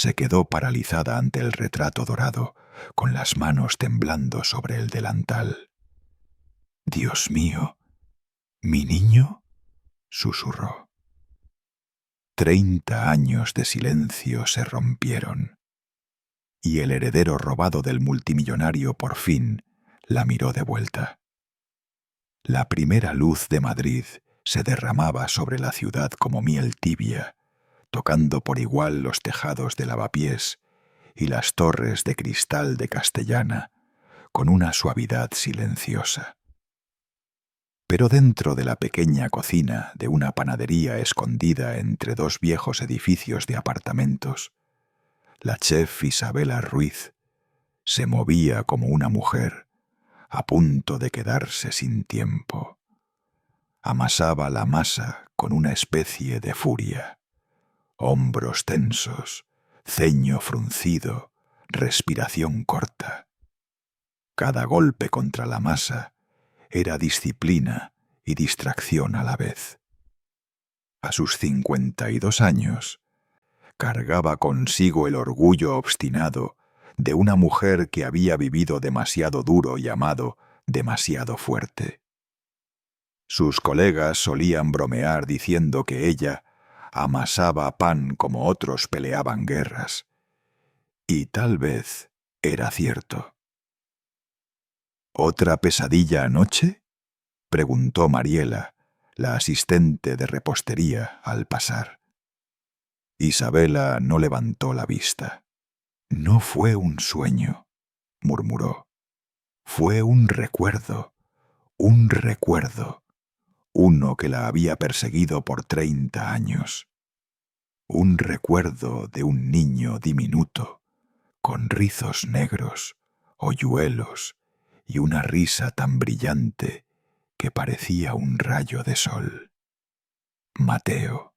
se quedó paralizada ante el retrato dorado, con las manos temblando sobre el delantal. «Dios mío, ¿mi niño?», susurró. 30 años de silencio se rompieron, y el heredero robado del multimillonario por fin la miró de vuelta. La primera luz de Madrid se derramaba sobre la ciudad como miel tibia, tocando por igual los tejados de Lavapiés y las torres de cristal de Castellana, con una suavidad silenciosa. Pero dentro de la pequeña cocina de una panadería escondida entre dos viejos edificios de apartamentos, la chef Isabela Ruiz se movía como una mujer a punto de quedarse sin tiempo. Amasaba la masa con una especie de furia. Hombros tensos, ceño fruncido, respiración corta. Cada golpe contra la masa era disciplina y distracción a la vez. A sus 52 años, cargaba consigo el orgullo obstinado de una mujer que había vivido demasiado duro y amado demasiado fuerte. Sus colegas solían bromear diciendo que ella amasaba pan como otros peleaban guerras. Y tal vez era cierto. ¿Otra pesadilla anoche?, preguntó Mariela, la asistente de repostería, al pasar. Isabela no levantó la vista. «No fue un sueño», murmuró. «Fue un recuerdo, uno que la había perseguido por 30 años. Un recuerdo de un niño diminuto, con rizos negros, hoyuelos y una risa tan brillante que parecía un rayo de sol. Mateo,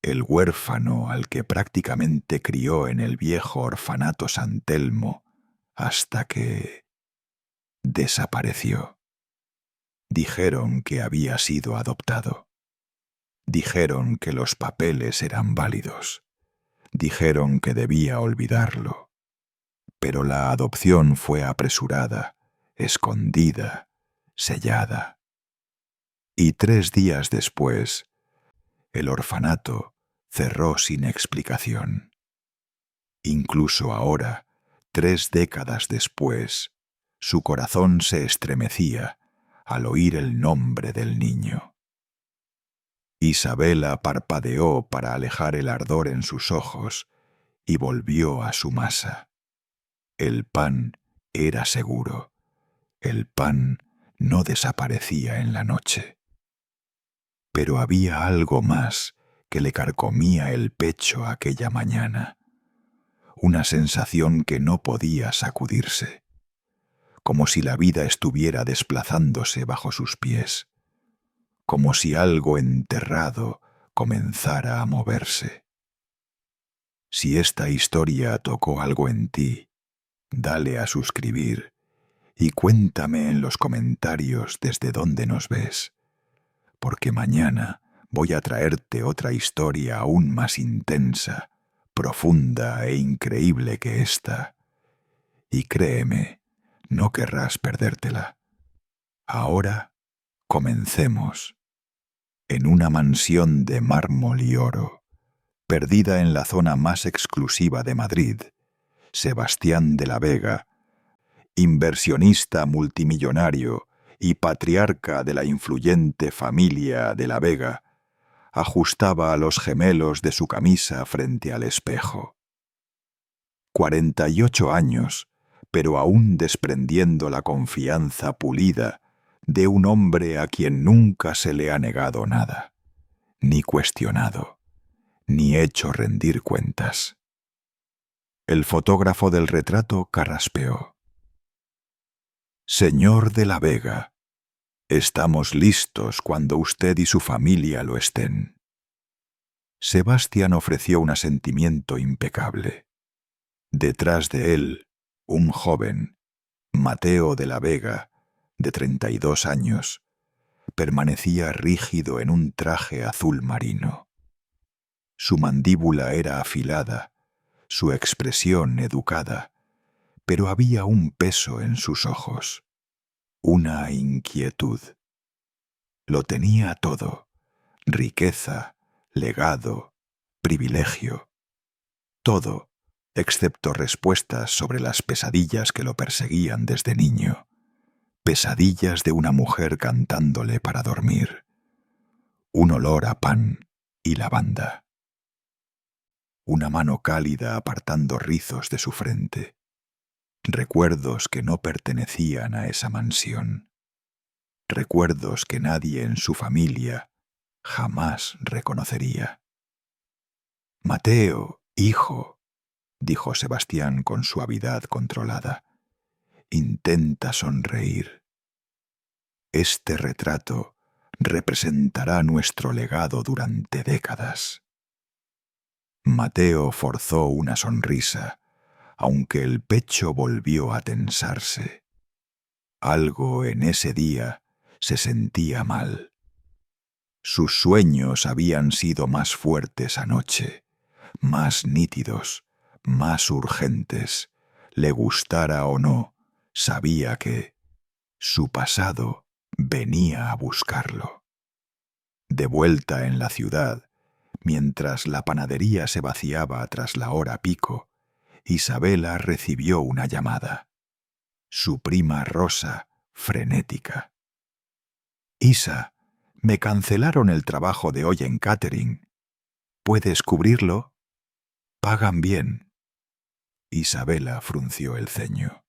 el huérfano al que prácticamente crió en el viejo orfanato San Telmo hasta que desapareció. Dijeron que había sido adoptado. Dijeron que los papeles eran válidos. Dijeron que debía olvidarlo. Pero la adopción fue apresurada, escondida, sellada. Y 3 días después, el orfanato cerró sin explicación. Incluso ahora, 3 décadas después, su corazón se estremecía al oír el nombre del niño. Isabela parpadeó para alejar el ardor en sus ojos y volvió a su masa. El pan era seguro. El pan no desaparecía en la noche. Pero había algo más que le carcomía el pecho aquella mañana. Una sensación que no podía sacudirse, como si la vida estuviera desplazándose bajo sus pies, como si algo enterrado comenzara a moverse. Si esta historia tocó algo en ti, dale a suscribir y cuéntame en los comentarios desde dónde nos ves, porque mañana voy a traerte otra historia aún más intensa, profunda e increíble que esta. Y créeme, no querrás perdértela. Ahora, comencemos. En una mansión de mármol y oro, perdida en la zona más exclusiva de Madrid, Sebastián de la Vega, inversionista multimillonario y patriarca de la influyente familia de la Vega, ajustaba a los gemelos de su camisa frente al espejo. 48 años, pero aún desprendiendo la confianza pulida de un hombre a quien nunca se le ha negado nada, ni cuestionado, ni hecho rendir cuentas. El fotógrafo del retrato carraspeó. «Señor de la Vega, estamos listos cuando usted y su familia lo estén». Sebastián ofreció un asentimiento impecable. Detrás de él, un joven, Mateo de la Vega, de 32 años, permanecía rígido en un traje azul marino. Su mandíbula era afilada, su expresión educada, pero había un peso en sus ojos, una inquietud. Lo tenía todo: riqueza, legado, privilegio. Todo, excepto respuestas sobre las pesadillas que lo perseguían desde niño. Pesadillas de una mujer cantándole para dormir. Un olor a pan y lavanda. Una mano cálida apartando rizos de su frente. Recuerdos que no pertenecían a esa mansión. Recuerdos que nadie en su familia jamás reconocería. «Mateo, hijo», dijo Sebastián con suavidad controlada, «intenta sonreír. Este retrato representará nuestro legado durante décadas». Mateo forzó una sonrisa, aunque el pecho volvió a tensarse. Algo en ese día se sentía mal. Sus sueños habían sido más fuertes anoche, más nítidos, más urgentes. Le gustara o no, sabía que su pasado venía a buscarlo. De vuelta en la ciudad, mientras la panadería se vaciaba tras la hora pico, Isabela recibió una llamada. Su prima Rosa, frenética. «Isa, me cancelaron el trabajo de hoy en catering. ¿Puedes cubrirlo? Pagan bien». Isabela frunció el ceño.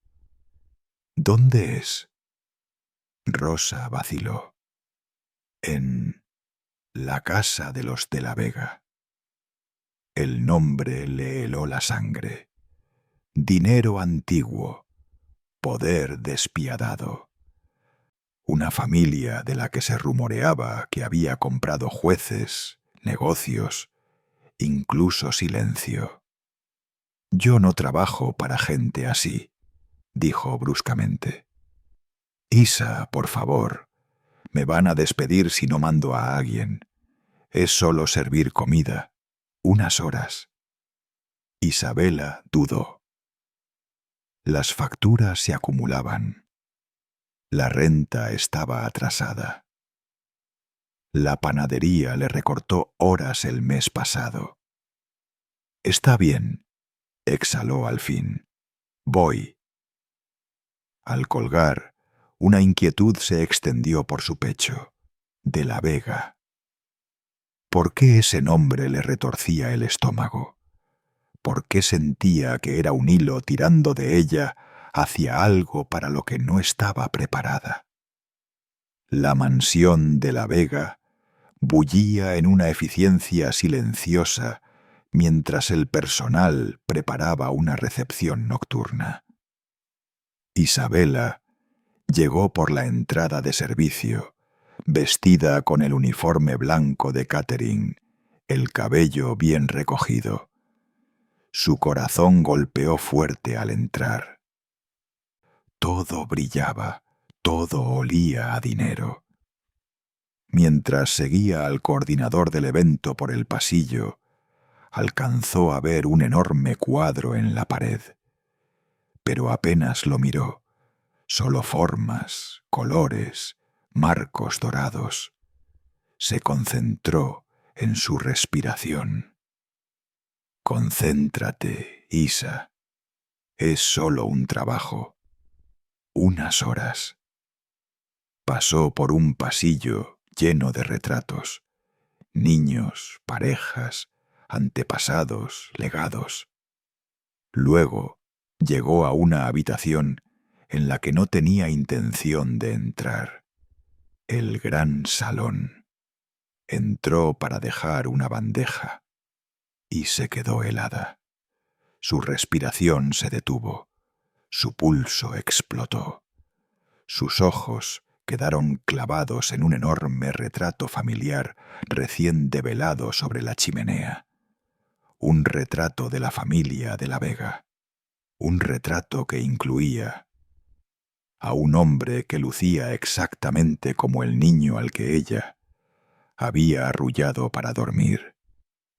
«¿Dónde es?» Rosa vaciló. «En la casa de los de la Vega». El nombre le heló la sangre. Dinero antiguo, poder despiadado. Una familia de la que se rumoreaba que había comprado jueces, negocios, incluso silencio. «Yo no trabajo para gente así», dijo bruscamente. «Isa, por favor, me van a despedir si no mando a alguien. Es solo servir comida, unas horas». Isabela dudó. Las facturas se acumulaban. La renta estaba atrasada. La panadería le recortó horas el mes pasado. «Está bien», exhaló al fin. «Voy». Al colgar, una inquietud se extendió por su pecho. De la Vega. ¿Por qué ese nombre le retorcía el estómago? ¿Por qué sentía que era un hilo tirando de ella hacia algo para lo que no estaba preparada? La mansión de la Vega bullía en una eficiencia silenciosa mientras el personal preparaba una recepción nocturna. Isabela llegó por la entrada de servicio, vestida con el uniforme blanco de catering, el cabello bien recogido. Su corazón golpeó fuerte al entrar. Todo brillaba, todo olía a dinero. Mientras seguía al coordinador del evento por el pasillo, alcanzó a ver un enorme cuadro en la pared. Pero apenas lo miró. Solo formas, colores, marcos dorados. Se concentró en su respiración. «Concéntrate, Isa. Es solo un trabajo. Unas horas». Pasó por un pasillo lleno de retratos. Niños, parejas, antepasados, legados. Luego llegó a una habitación en la que no tenía intención de entrar. El gran salón. Entró para dejar una bandeja y se quedó helada. Su respiración se detuvo. Su pulso explotó. Sus ojos quedaron clavados en un enorme retrato familiar recién develado sobre la chimenea. Un retrato de la familia de la Vega. Un retrato que incluía a un hombre que lucía exactamente como el niño al que ella había arrullado para dormir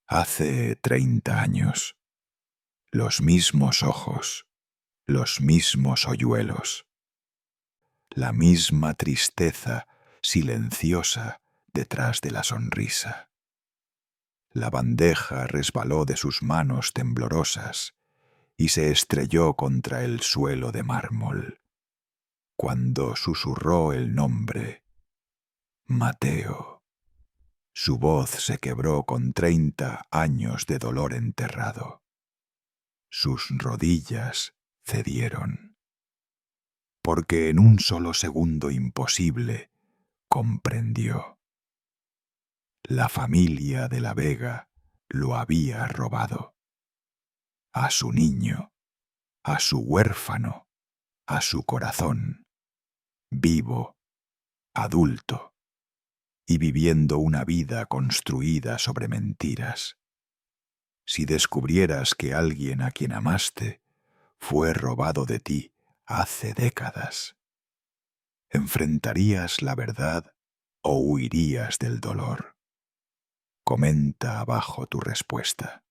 hace 30 años. los mismos ojos, los mismos hoyuelos, la misma tristeza silenciosa detrás de la sonrisa. La bandeja resbaló de sus manos temblorosas y se estrelló contra el suelo de mármol, cuando susurró el nombre, Mateo. Su voz se quebró con 30 años de dolor enterrado. Sus rodillas cedieron, porque en un solo segundo imposible comprendió. La familia de la Vega lo había robado. A su niño, a su huérfano, a su corazón, vivo, adulto, y viviendo una vida construida sobre mentiras. Si descubrieras que alguien a quien amaste fue robado de ti hace décadas, ¿enfrentarías la verdad o huirías del dolor? Comenta abajo tu respuesta.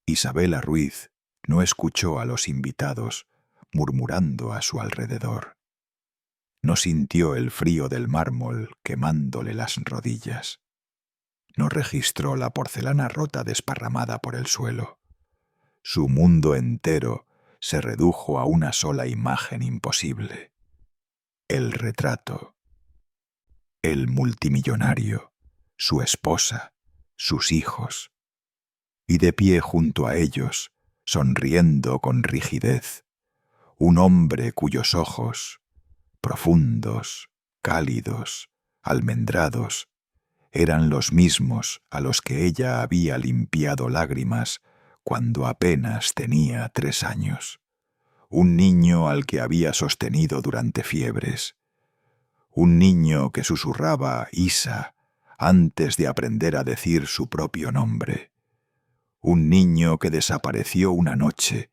Isabela Ruiz no escuchó a los invitados murmurando a su alrededor. No sintió el frío del mármol quemándole las rodillas. No registró la porcelana rota desparramada por el suelo. Su mundo entero se redujo a una sola imagen imposible. El retrato. El multimillonario, su esposa, sus hijos. Y de pie junto a ellos, sonriendo con rigidez, un hombre cuyos ojos, profundos, cálidos, almendrados, eran los mismos a los que ella había limpiado lágrimas cuando apenas tenía 3 años. Un niño al que había sostenido durante fiebres. Un niño que susurraba Isa antes de aprender a decir su propio nombre. Un niño que desapareció una noche,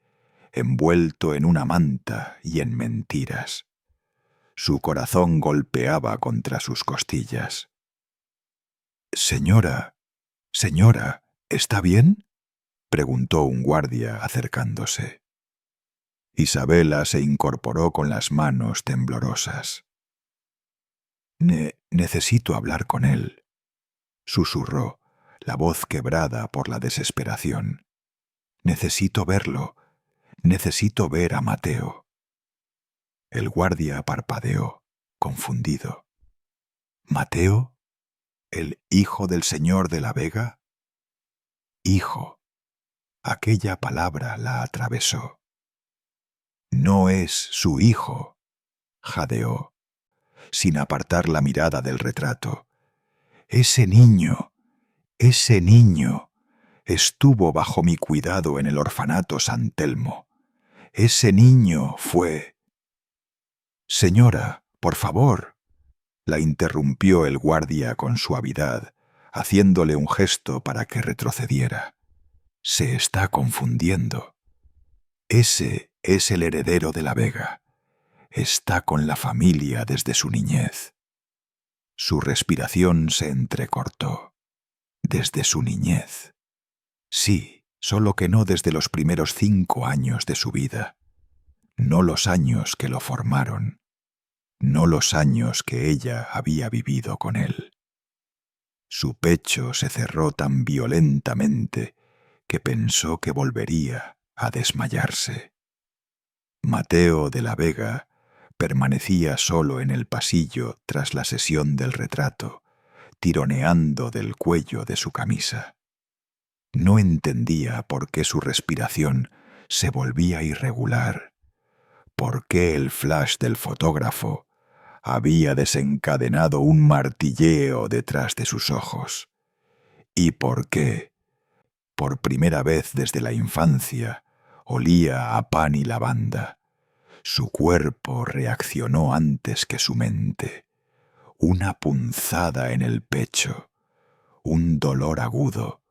envuelto en una manta y en mentiras. Su corazón golpeaba contra sus costillas. «Señora, señora, ¿está bien?», preguntó un guardia acercándose. Isabela se incorporó con las manos temblorosas. Necesito hablar con él», susurró, la voz quebrada por la desesperación. «Necesito verlo. Necesito ver a Mateo». El guardia parpadeó, confundido. «¿Mateo? ¿El hijo del señor de la Vega?» «Hijo». Aquella palabra la atravesó. «No es su hijo», jadeó, sin apartar la mirada del retrato. Ese niño estuvo bajo mi cuidado en el orfanato San Telmo. Ese niño fue... «Señora, por favor», la interrumpió el guardia con suavidad, haciéndole un gesto para que retrocediera. «Se está confundiendo. Ese es el heredero de la Vega. Está con la familia desde su niñez». Su respiración se entrecortó. Desde su niñez. Sí, solo que no desde los primeros 5 años de su vida. No los años que lo formaron. No los años que ella había vivido con él. Su pecho se cerró tan violentamente que pensó que volvería a desmayarse. Mateo de la Vega permanecía solo en el pasillo tras la sesión del retrato, tironeando del cuello de su camisa. No entendía por qué su respiración se volvía irregular, por qué el flash del fotógrafo había desencadenado un martilleo detrás de sus ojos, y por qué, por primera vez desde la infancia, olía a pan y lavanda. Su cuerpo reaccionó antes que su mente. Una punzada en el pecho, un dolor agudo,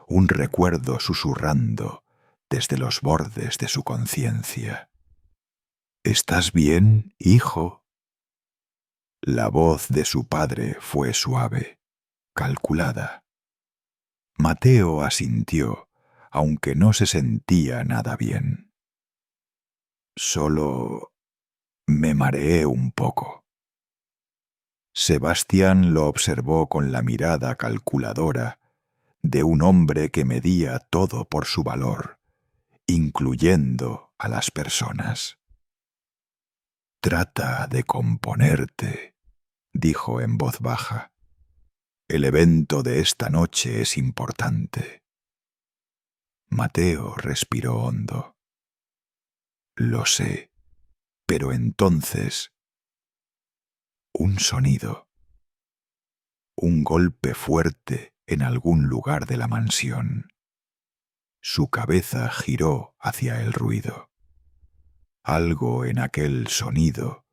un recuerdo susurrando desde los bordes de su conciencia. «¿Estás bien, hijo?». La voz de su padre fue suave, calculada. Mateo asintió, aunque no se sentía nada bien. Solo me mareé un poco. Sebastián lo observó con la mirada calculadora de un hombre que medía todo por su valor, incluyendo a las personas. «Trata de componerte», dijo en voz baja. «El evento de esta noche es importante». Mateo respiró hondo. «Lo sé, pero entonces...» Un sonido. Un golpe fuerte en algún lugar de la mansión. Su cabeza giró hacia el ruido. Algo en aquel sonido,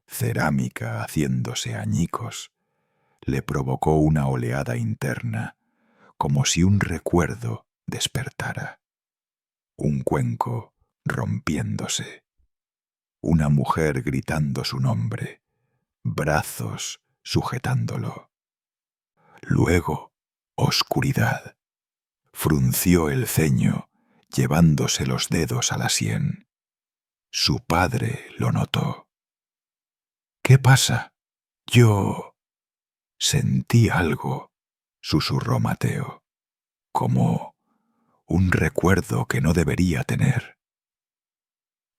cerámica haciéndose añicos, le provocó una oleada interna, como si un recuerdo despertara. Un cuenco rompiéndose. Una mujer gritando su nombre, brazos sujetándolo. Luego, oscuridad. Frunció el ceño, llevándose los dedos a la sien. Su padre lo notó. «¿Qué pasa? Yo...» «Sentí algo», susurró Mateo, «como un recuerdo que no debería tener».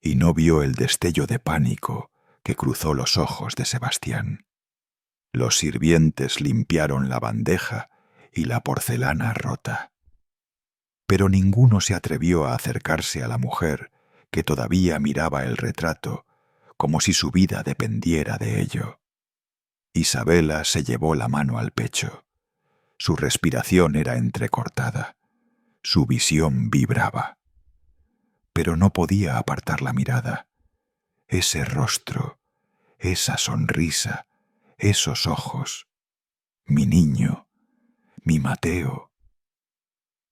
Y no vio el destello de pánico que cruzó los ojos de Sebastián. Los sirvientes limpiaron la bandeja y la porcelana rota. Pero ninguno se atrevió a acercarse a la mujer que todavía miraba el retrato como si su vida dependiera de ello. Isabela se llevó la mano al pecho. Su respiración era entrecortada. Su visión vibraba. Pero no podía apartar la mirada. Ese rostro, esa sonrisa, esos ojos. Mi niño, mi Mateo.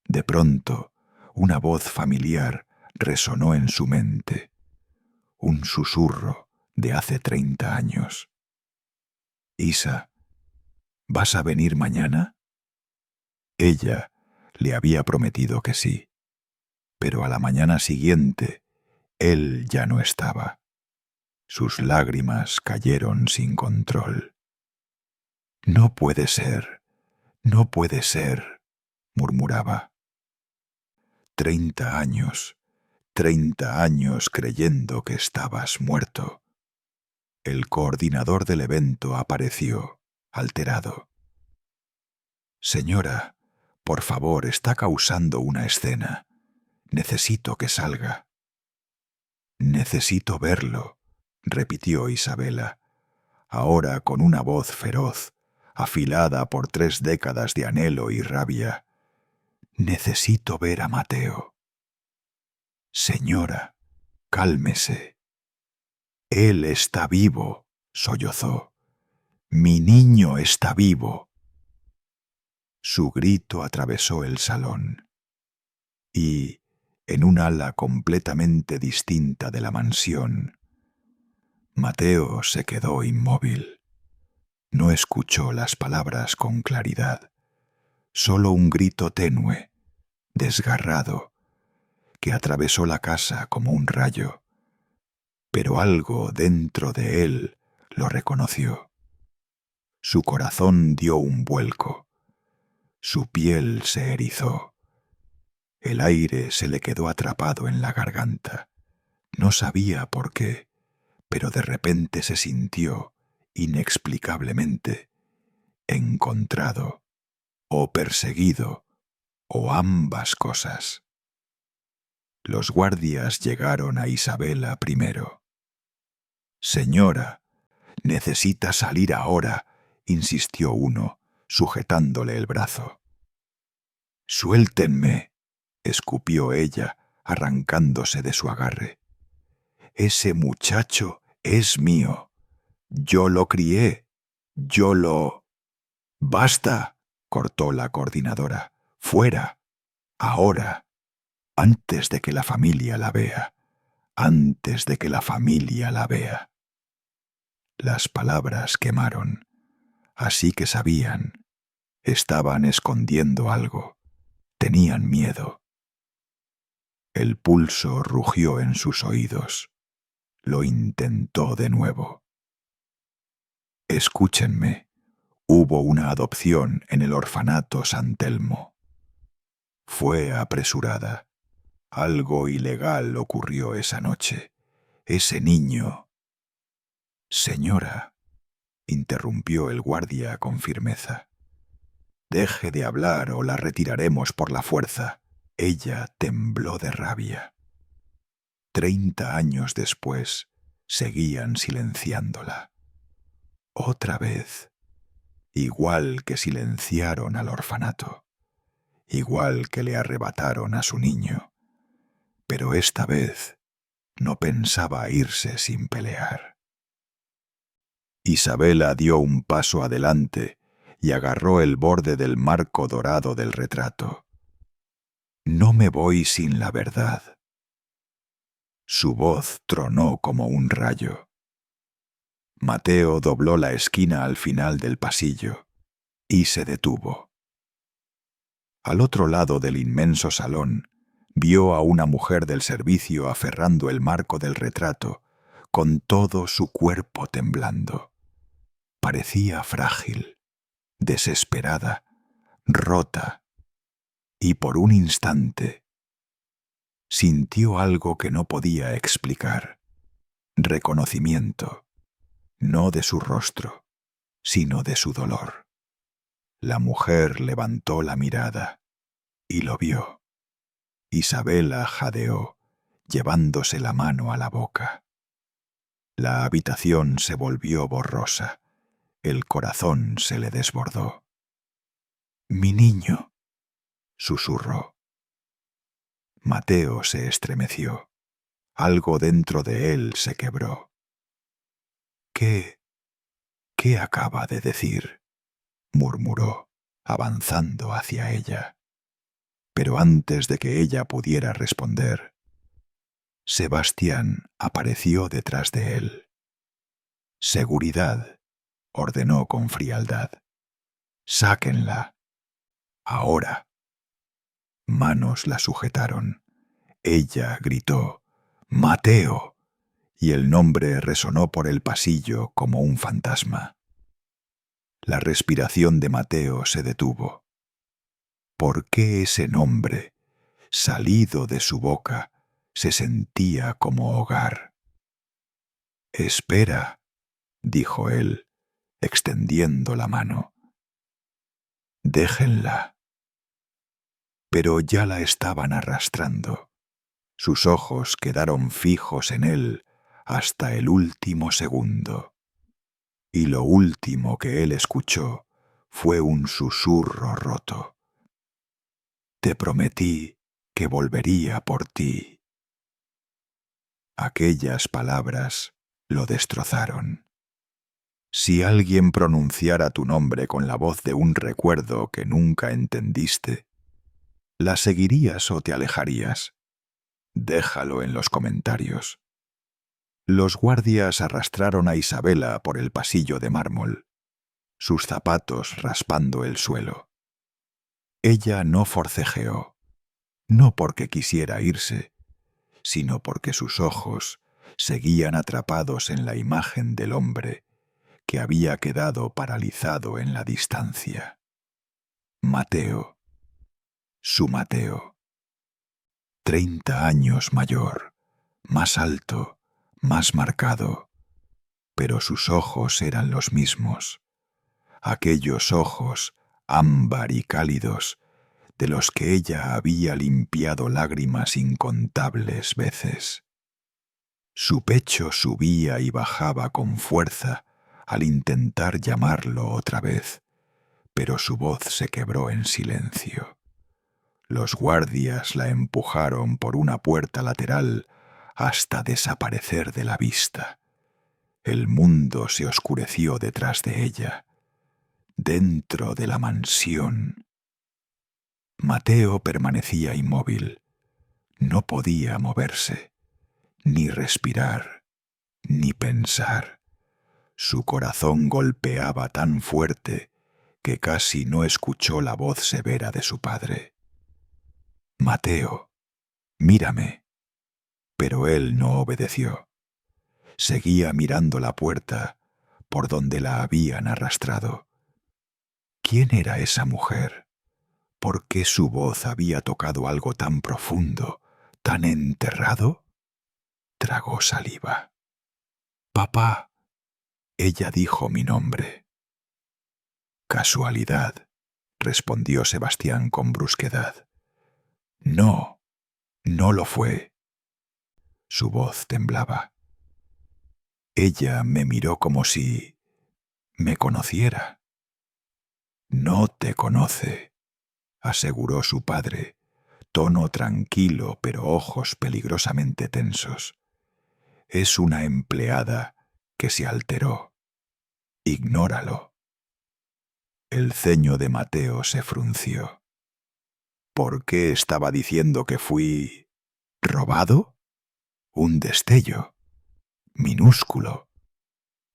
De pronto, una voz familiar resonó en su mente. Un susurro de hace 30 años. «Isa, ¿vas a venir mañana?» Ella le había prometido que sí, pero a la mañana siguiente él ya no estaba. Sus lágrimas cayeron sin control. «No puede ser, no puede ser», murmuraba. 30 años, 30 años creyendo que estabas muerto. El coordinador del evento apareció, alterado. «Señora, por favor, está causando una escena. Necesito que salga». «Necesito verlo», repitió Isabela, ahora con una voz feroz, afilada por 3 décadas de anhelo y rabia. «Necesito ver a Mateo». «Señora, cálmese». «Él está vivo», sollozó. «Mi niño está vivo». Su grito atravesó el salón. Y, en un ala completamente distinta de la mansión, Mateo se quedó inmóvil. No escuchó las palabras con claridad, solo un grito tenue, desgarrado, que atravesó la casa como un rayo. Pero algo dentro de él lo reconoció. Su corazón dio un vuelco. Su piel se erizó. El aire se le quedó atrapado en la garganta. No sabía por qué, pero de repente se sintió, inexplicablemente, encontrado, o perseguido, o ambas cosas. Los guardias llegaron a Isabela primero. «Señora, necesita salir ahora», insistió uno, sujetándole el brazo. «Suéltenme», escupió ella, arrancándose de su agarre. «Ese muchacho es mío. Yo lo crié. Yo lo...» «Basta», cortó la coordinadora. «Fuera. Ahora. Antes de que la familia la vea. Antes de que la familia la vea». Las palabras quemaron. Así que sabían. Estaban escondiendo algo. Tenían miedo. El pulso rugió en sus oídos. Lo intentó de nuevo. Escúchenme. Hubo una adopción en el orfanato San Telmo. Fue apresurada. Algo ilegal ocurrió esa noche. Ese niño... Señora, interrumpió el guardia con firmeza. Deje de hablar o la retiraremos por la fuerza. Ella tembló de rabia. 30 años después, seguían silenciándola. Otra vez, igual que silenciaron al orfanato, igual que le arrebataron a su niño, pero esta vez no pensaba irse sin pelear. Isabela dio un paso adelante y agarró el borde del marco dorado del retrato. No me voy sin la verdad. Su voz tronó como un rayo. Mateo dobló la esquina al final del pasillo y se detuvo. Al otro lado del inmenso salón, vio a una mujer del servicio aferrando el marco del retrato, con todo su cuerpo temblando. Parecía frágil, desesperada, rota, y por un instante sintió algo que no podía explicar. Reconocimiento, no de su rostro, sino de su dolor. La mujer levantó la mirada y lo vio. Isabela jadeó, llevándose la mano a la boca. La habitación se volvió borrosa. El corazón se le desbordó. «Mi niño», susurró. Mateo se estremeció. Algo dentro de él se quebró. «¿Qué acaba de decir?», murmuró, avanzando hacia ella. Pero antes de que ella pudiera responder, Sebastián apareció detrás de él. «Seguridad», ordenó con frialdad. «Sáquenla. Ahora». Manos la sujetaron. Ella gritó, «¡Mateo!», y el nombre resonó por el pasillo como un fantasma. La respiración de Mateo se detuvo. ¿Por qué ese nombre, salido de su boca, se sentía como hogar? «Espera», dijo él, extendiendo la mano. «Déjenla». Pero ya la estaban arrastrando. Sus ojos quedaron fijos en él hasta el último segundo. Y lo último que él escuchó fue un susurro roto. «Te prometí que volvería por ti». Aquellas palabras lo destrozaron. Si alguien pronunciara tu nombre con la voz de un recuerdo que nunca entendiste, ¿la seguirías o te alejarías? Déjalo en los comentarios. Los guardias arrastraron a Isabela por el pasillo de mármol, sus zapatos raspando el suelo. Ella no forcejeó, no porque quisiera irse, sino porque sus ojos seguían atrapados en la imagen del hombre que había quedado paralizado en la distancia. Mateo, su Mateo. 30 años mayor, más alto, más marcado, pero sus ojos eran los mismos. Aquellos ojos ámbar y cálidos de los que ella había limpiado lágrimas incontables veces. Su pecho subía y bajaba con fuerza al intentar llamarlo otra vez, pero su voz se quebró en silencio. Los guardias la empujaron por una puerta lateral hasta desaparecer de la vista. El mundo se oscureció detrás de ella. Dentro de la mansión, Mateo permanecía inmóvil. No podía moverse, ni respirar, ni pensar. Su corazón golpeaba tan fuerte que casi no escuchó la voz severa de su padre. «Mateo», «Mírame». Pero él no obedeció. Seguía mirando la puerta por donde la habían arrastrado. ¿Quién era esa mujer? ¿Por qué su voz había tocado algo tan profundo, tan enterrado? Tragó saliva. «Papá», ella dijo mi nombre. «Casualidad», respondió Sebastián con brusquedad. «No, no lo fue». Su voz temblaba. Ella me miró como si me conociera. «No te conoce», aseguró su padre, tono tranquilo pero ojos peligrosamente tensos. «Es una empleada que se alteró. Ignóralo». El ceño de Mateo se frunció. ¿Por qué estaba diciendo que fui robado? Un destello, minúsculo.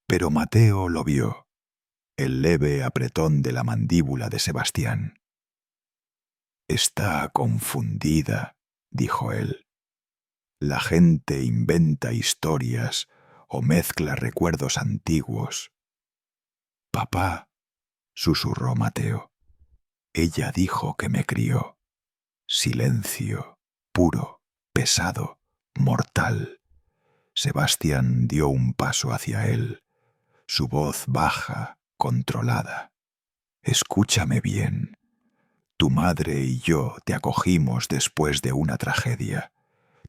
Pero Mateo lo vio, el leve apretón de la mandíbula de Sebastián. «Está confundida», dijo él. «La gente inventa historias o mezcla recuerdos antiguos». «Papá», susurró Mateo, «ella dijo que me crió. Silencio, puro, pesado, mortal». Sebastián dio un paso hacia él, su voz baja, controlada. «Escúchame bien. Tu madre y yo te acogimos después de una tragedia.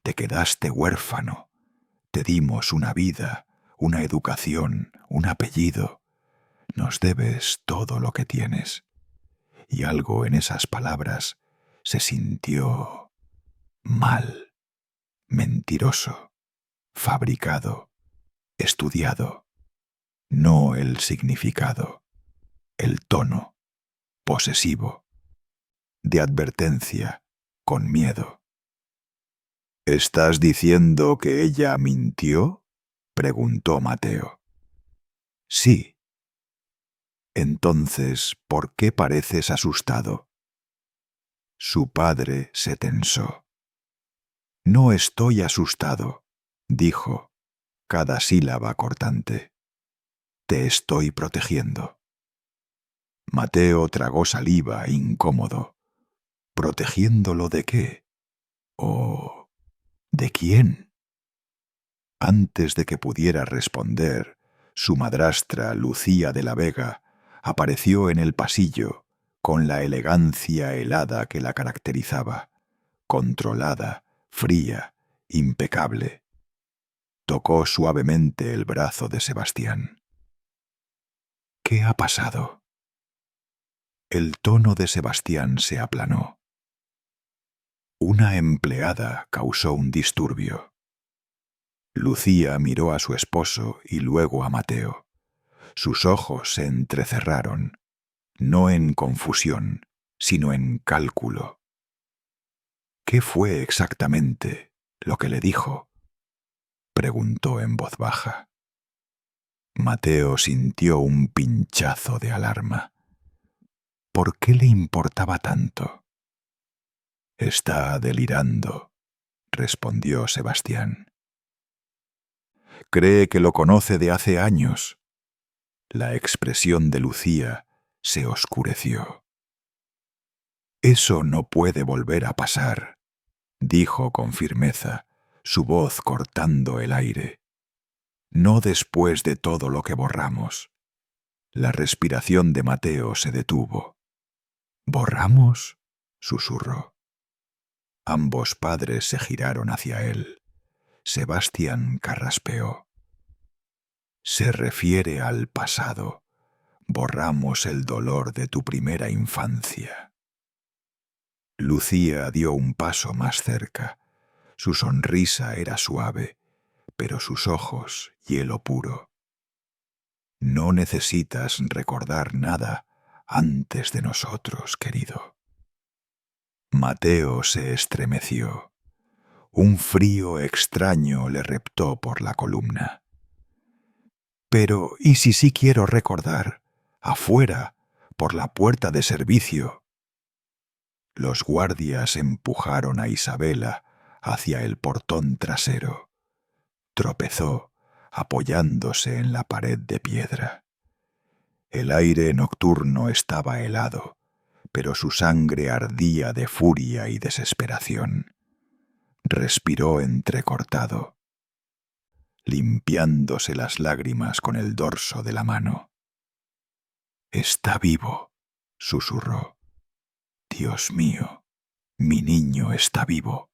Te quedaste huérfano. Te dimos una vida, una educación, un apellido. Nos debes todo lo que tienes». Y algo en esas palabras se sintió mal, mentiroso, fabricado, estudiado. No el significado, el tono, posesivo, de advertencia, con miedo. «¿Estás diciendo que ella mintió?», preguntó Mateo. «Sí». «Entonces, ¿por qué pareces asustado?». Su padre se tensó. «No estoy asustado», dijo, cada sílaba cortante. «Te estoy protegiendo». Mateo tragó saliva, incómodo. ¿Protegiéndolo de qué? ¿O de quién? Antes de que pudiera responder, su madrastra, Lucía de la Vega, apareció en el pasillo con la elegancia helada que la caracterizaba, controlada, fría, impecable. Tocó suavemente el brazo de Sebastián. «¿Qué ha pasado?». El tono de Sebastián se aplanó. «Una empleada causó un disturbio». Lucía miró a su esposo y luego a Mateo. Sus ojos se entrecerraron, no en confusión, sino en cálculo. «¿Qué fue exactamente lo que le dijo?», preguntó en voz baja. Mateo sintió un pinchazo de alarma. ¿Por qué le importaba tanto? «Está delirando», respondió Sebastián. «Cree que lo conoce de hace años». La expresión de Lucía se oscureció. «Eso no puede volver a pasar», dijo con firmeza, su voz cortando el aire. «No después de todo lo que borramos». La respiración de Mateo se detuvo. «¿Borramos?», susurró. Ambos padres se giraron hacia él. Sebastián carraspeó. «Se refiere al pasado. Borramos el dolor de tu primera infancia». Lucía dio un paso más cerca. Su sonrisa era suave, pero sus ojos hielo puro. «No necesitas recordar nada antes de nosotros, querido». Mateo se estremeció. Un frío extraño le reptó por la columna. «Pero, ¿y si sí quiero recordar? Afuera, por la puerta de servicio». Los guardias empujaron a Isabela hacia el portón trasero. Tropezó, apoyándose en la pared de piedra. El aire nocturno estaba helado, pero su sangre ardía de furia y desesperación. Respiró entrecortado, limpiándose las lágrimas con el dorso de la mano. «Está vivo», susurró. «Dios mío, mi niño está vivo».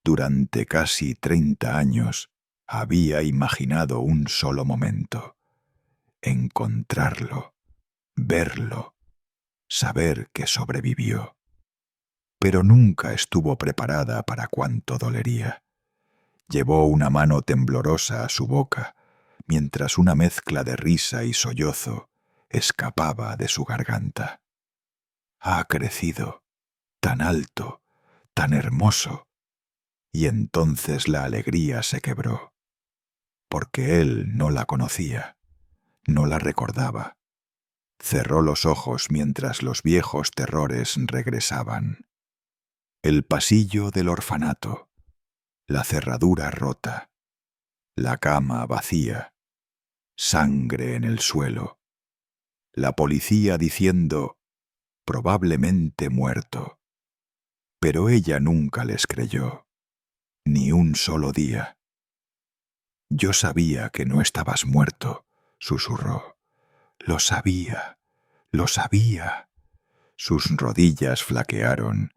Durante casi 30 años había imaginado un solo momento: encontrarlo, verlo, saber que sobrevivió. Pero nunca estuvo preparada para cuánto dolería. Llevó una mano temblorosa a su boca, mientras una mezcla de risa y sollozo escapaba de su garganta. Ha crecido, tan alto, tan hermoso. Y entonces la alegría se quebró, porque él no la conocía, no la recordaba. Cerró los ojos mientras los viejos terrores regresaban. El pasillo del orfanato, la cerradura rota, la cama vacía, sangre en el suelo, la policía diciendo «probablemente muerto». Pero ella nunca les creyó, ni un solo día. «Yo sabía que no estabas muerto», susurró. «Lo sabía, lo sabía». Sus rodillas flaquearon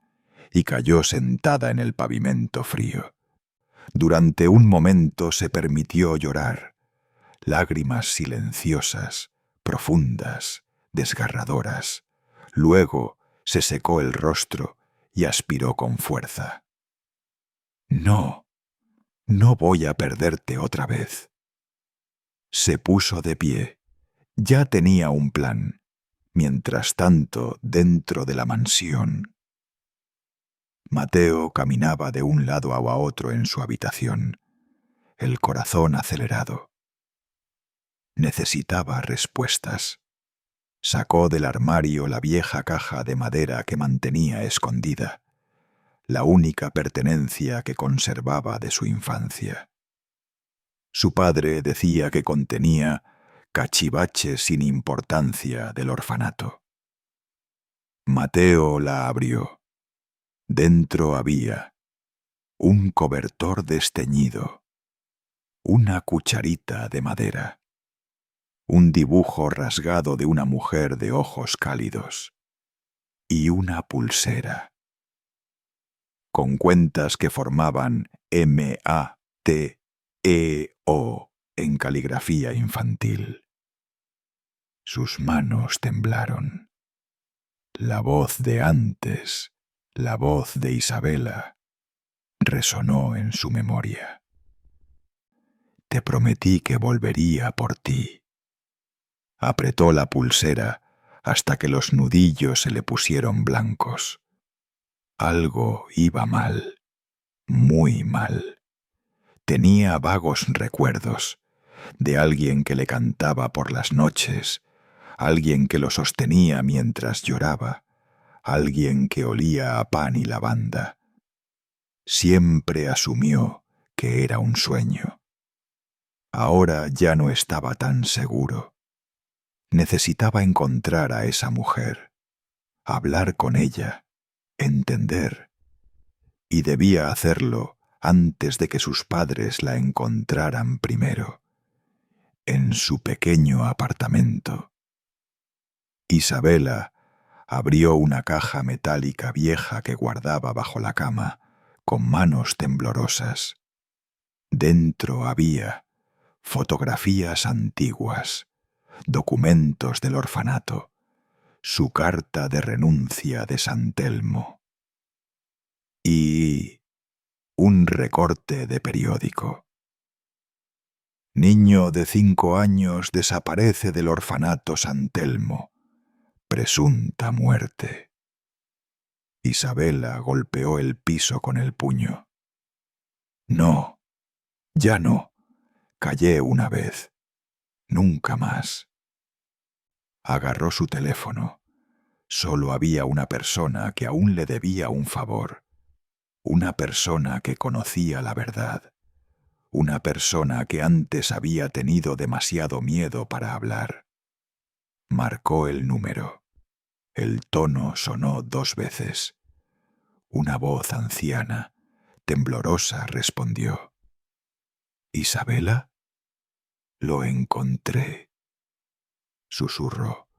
y cayó sentada en el pavimento frío. Durante un momento se permitió llorar, lágrimas silenciosas, profundas, desgarradoras. Luego se secó el rostro y aspiró con fuerza. «No, no voy a perderte otra vez». Se puso de pie. Ya tenía un plan. Mientras tanto, dentro de la mansión, Mateo caminaba de un lado a otro en su habitación, el corazón acelerado. Necesitaba respuestas. Sacó del armario la vieja caja de madera que mantenía escondida, la única pertenencia que conservaba de su infancia. Su padre decía que contenía cachivaches sin importancia del orfanato. Mateo la abrió. Dentro había un cobertor desteñido, una cucharita de madera, un dibujo rasgado de una mujer de ojos cálidos y una pulsera, con cuentas que formaban M-A-T-E-O en caligrafía infantil. Sus manos temblaron. La voz de antes, la voz de Isabela, resonó en su memoria. «Te prometí que volvería por ti». Apretó la pulsera hasta que los nudillos se le pusieron blancos. Algo iba mal, muy mal. Tenía vagos recuerdos de alguien que le cantaba por las noches, alguien que lo sostenía mientras lloraba, alguien que olía a pan y lavanda. Siempre asumió que era un sueño. Ahora ya no estaba tan seguro. Necesitaba encontrar a esa mujer, hablar con ella, entender. Y debía hacerlo antes de que sus padres la encontraran primero, en su pequeño apartamento. Isabela abrió una caja metálica vieja que guardaba bajo la cama, con manos temblorosas. Dentro había fotografías antiguas, documentos del orfanato, su carta de renuncia de San Telmo y un recorte de periódico. Niño de 5 años desaparece del orfanato San Telmo. Presunta muerte. Isabela golpeó el piso con el puño. «No, ya no. Callé una vez. Nunca más». Agarró su teléfono. Solo había una persona que aún le debía un favor. Una persona que conocía la verdad. Una persona que antes había tenido demasiado miedo para hablar. Marcó el número. El tono sonó 2 veces. Una voz anciana, temblorosa, respondió. ¿Isabela? Lo encontré. Susurró.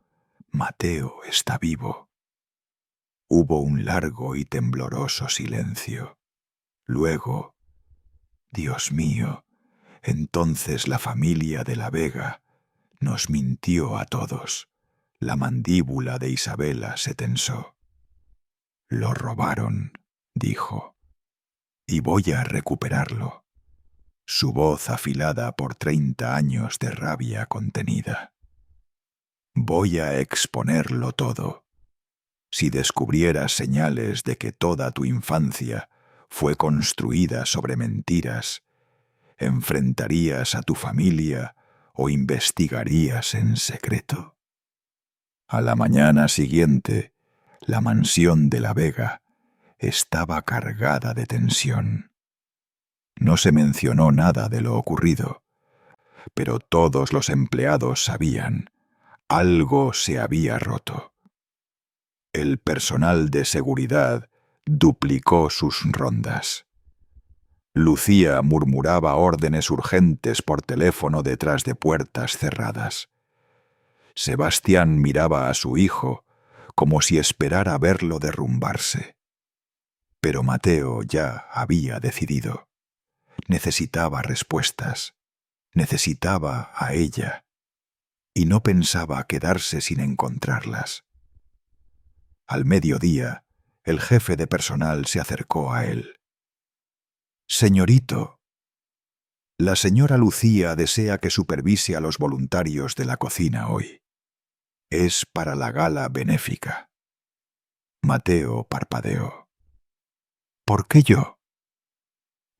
Mateo está vivo. Hubo un largo y tembloroso silencio. Luego, Dios mío, entonces la familia de la Vega nos mintió a todos. La mandíbula de Isabela se tensó. Lo robaron, dijo, y voy a recuperarlo. Su voz afilada por 30 años de rabia contenida. Voy a exponerlo todo. Si descubrieras señales de que toda tu infancia fue construida sobre mentiras, ¿enfrentarías a tu familia o investigarías en secreto? A la mañana siguiente, la mansión de la Vega estaba cargada de tensión. No se mencionó nada de lo ocurrido, pero todos los empleados sabían, algo se había roto. El personal de seguridad duplicó sus rondas. Lucía murmuraba órdenes urgentes por teléfono detrás de puertas cerradas. Sebastián miraba a su hijo como si esperara verlo derrumbarse. Pero Mateo ya había decidido. Necesitaba respuestas. Necesitaba a ella. Y no pensaba quedarse sin encontrarlas. Al mediodía, el jefe de personal se acercó a él. «Señorito, la señora Lucía desea que supervise a los voluntarios de la cocina hoy. Es para la gala benéfica». Mateo parpadeó. «¿Por qué yo?»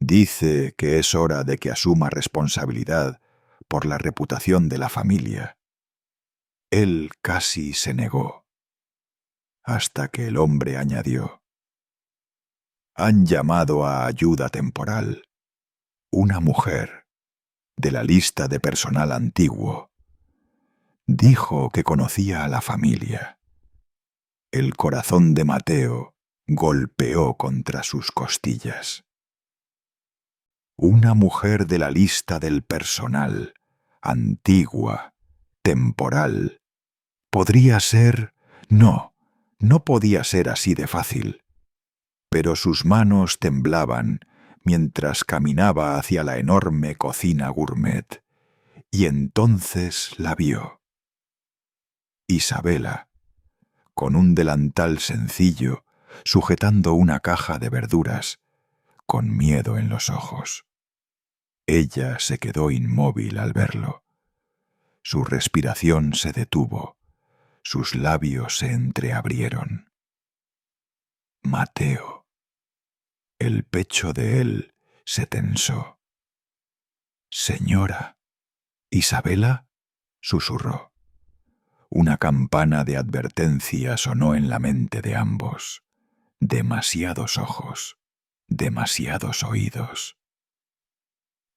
«Dice que es hora de que asuma responsabilidad por la reputación de la familia». Él casi se negó. Hasta que el hombre añadió. Han llamado a ayuda temporal. Una mujer, de la lista de personal antiguo. Dijo que conocía a la familia. El corazón de Mateo golpeó contra sus costillas. Una mujer de la lista del personal, antigua, temporal. Podría ser... No podía ser así de fácil. Pero sus manos temblaban mientras caminaba hacia la enorme cocina gourmet, y entonces la vio. Isabela, con un delantal sencillo, sujetando una caja de verduras, con miedo en los ojos. Ella se quedó inmóvil al verlo. Su respiración se detuvo. Sus labios se entreabrieron. Mateo. El pecho de él se tensó. «Señora, ¿Isabela?», susurró. Una campana de advertencia sonó en la mente de ambos. Demasiados ojos, demasiados oídos.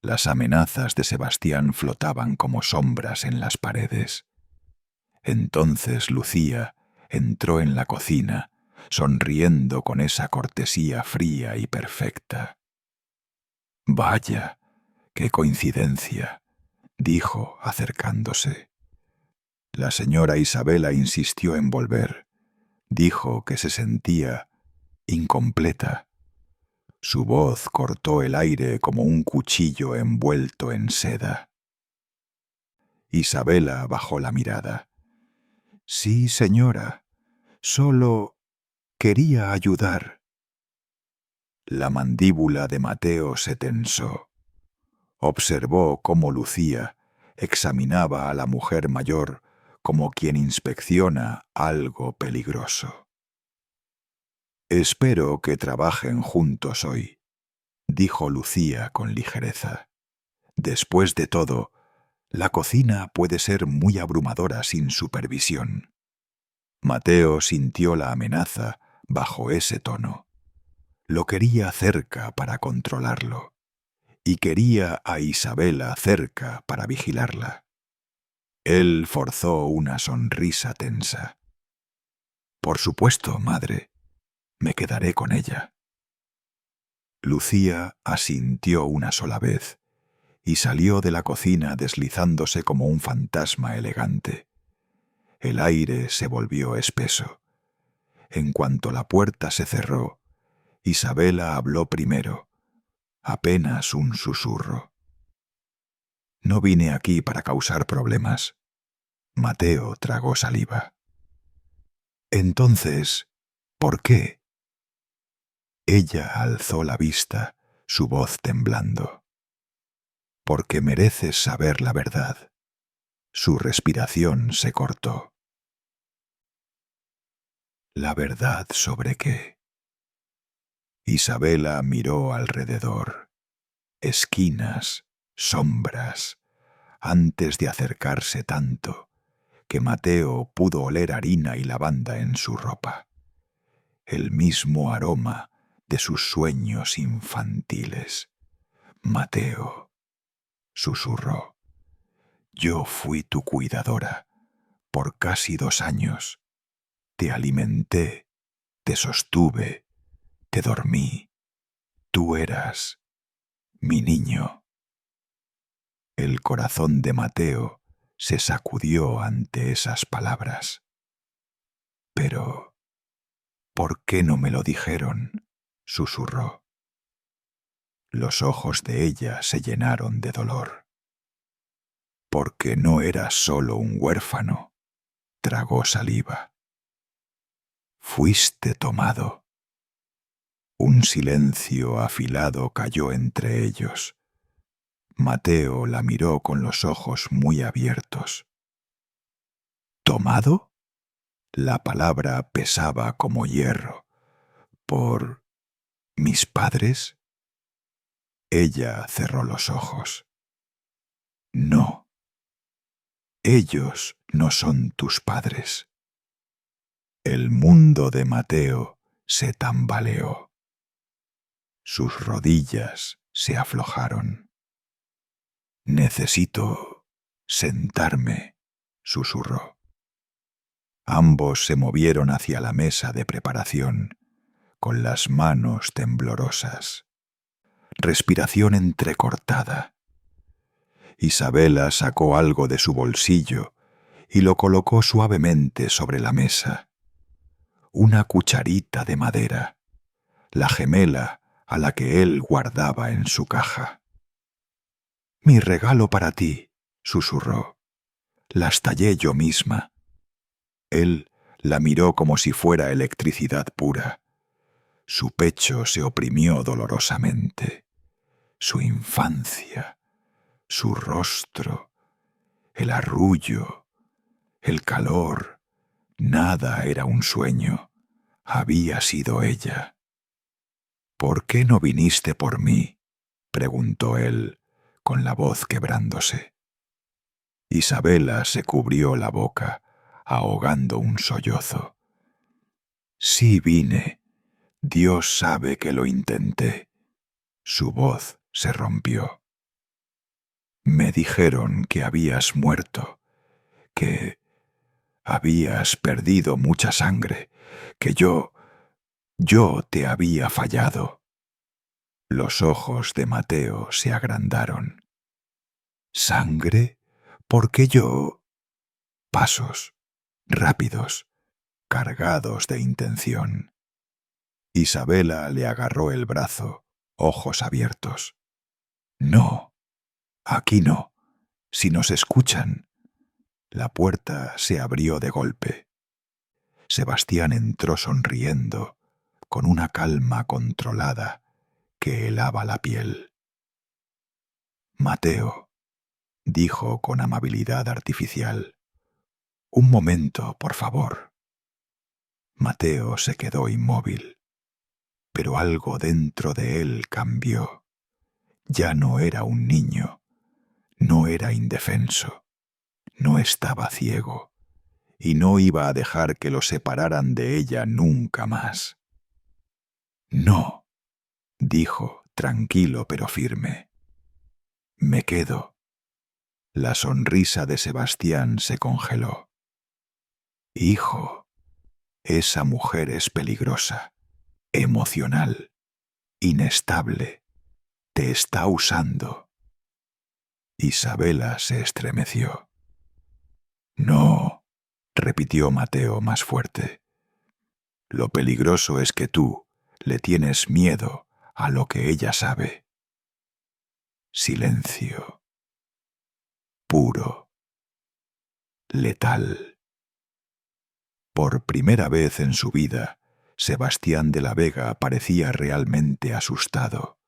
Las amenazas de Sebastián flotaban como sombras en las paredes. Entonces Lucía entró en la cocina, sonriendo con esa cortesía fría y perfecta. «Vaya, qué coincidencia», dijo, acercándose. La señora Isabela insistió en volver. Dijo que se sentía incompleta. Su voz cortó el aire como un cuchillo envuelto en seda. Isabela bajó la mirada. «Sí, señora, solo quería ayudar». La mandíbula de Mateo se tensó. Observó cómo Lucía examinaba a la mujer mayor como quien inspecciona algo peligroso. «Espero que trabajen juntos hoy», dijo Lucía con ligereza. «Después de todo, la cocina puede ser muy abrumadora sin supervisión». Mateo sintió la amenaza bajo ese tono. Lo quería cerca para controlarlo, y quería a Isabela cerca para vigilarla. Él forzó una sonrisa tensa. Por supuesto, madre, me quedaré con ella. Lucía asintió una sola vez y salió de la cocina deslizándose como un fantasma elegante. El aire se volvió espeso. En cuanto la puerta se cerró, Isabela habló primero, apenas un susurro. No vine aquí para causar problemas. Mateo tragó saliva. Entonces, ¿por qué? Ella alzó la vista, su voz temblando. Porque mereces saber la verdad. Su respiración se cortó. ¿La verdad sobre qué? Isabela miró alrededor. Esquinas, sombras, antes de acercarse tanto, que Mateo pudo oler harina y lavanda en su ropa. El mismo aroma de sus sueños infantiles. Mateo, susurró, yo fui tu cuidadora por casi 2 años. Te alimenté, te sostuve, te dormí. Tú eras mi niño. El corazón de Mateo se sacudió ante esas palabras. Pero, ¿por qué no me lo dijeron? Susurró. Los ojos de ella se llenaron de dolor. Porque no eras solo un huérfano, tragó saliva. Fuiste tomado. Un silencio afilado cayó entre ellos. Mateo la miró con los ojos muy abiertos. ¿Tomado? La palabra pesaba como hierro. ¿Por mis padres? Ella cerró los ojos. No. Ellos no son tus padres. El mundo de Mateo se tambaleó. Sus rodillas se aflojaron. Necesito sentarme, susurró. Ambos se movieron hacia la mesa de preparación, con las manos temblorosas. Respiración entrecortada. Isabela sacó algo de su bolsillo y lo colocó suavemente sobre la mesa. Una cucharita de madera, la gemela a la que él guardaba en su caja. «Mi regalo para ti», susurró. «Las tallé yo misma». Él la miró como si fuera electricidad pura. Su pecho se oprimió dolorosamente. Su infancia, su rostro, el arrullo, el calor, nada era un sueño. Había sido ella. «¿Por qué no viniste por mí?», preguntó él, con la voz quebrándose. Isabela se cubrió la boca, ahogando un sollozo. «Sí vine. Dios sabe que lo intenté». Su voz se rompió. «Me dijeron que habías muerto, que habías perdido mucha sangre, que yo te había fallado». Los ojos de Mateo se agrandaron. «¿Sangre? ¿Por qué yo?» Pasos, rápidos, cargados de intención. Isabela le agarró el brazo, ojos abiertos. «No, aquí no. Si nos escuchan». La puerta se abrió de golpe. Sebastián entró sonriendo, con una calma controlada que helaba la piel. «Mateo», dijo con amabilidad artificial, «un momento, por favor». Mateo se quedó inmóvil, pero algo dentro de él cambió. Ya no era un niño, no era indefenso, no estaba ciego, y no iba a dejar que lo separaran de ella nunca más. «No», dijo, tranquilo pero firme. Me quedo. La sonrisa de Sebastián se congeló. Hijo, esa mujer es peligrosa, emocional, inestable. Te está usando. Isabela se estremeció. No, repitió Mateo más fuerte. Lo peligroso es que tú le tienes miedo a lo que ella sabe. Silencio. Puro. Letal. Por primera vez en su vida, Sebastián de la Vega parecía realmente asustado.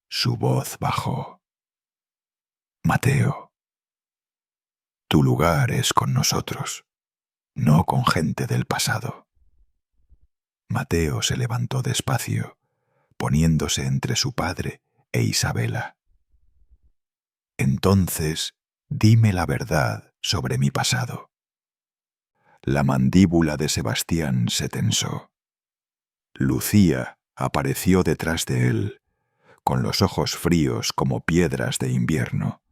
Su voz bajó. Mateo, tu lugar es con nosotros, no con gente del pasado. Mateo se levantó despacio, poniéndose entre su padre e Isabela. Entonces, dime la verdad sobre mi pasado. La mandíbula de Sebastián se tensó. Lucía apareció detrás de él, con los ojos fríos como piedras de invierno.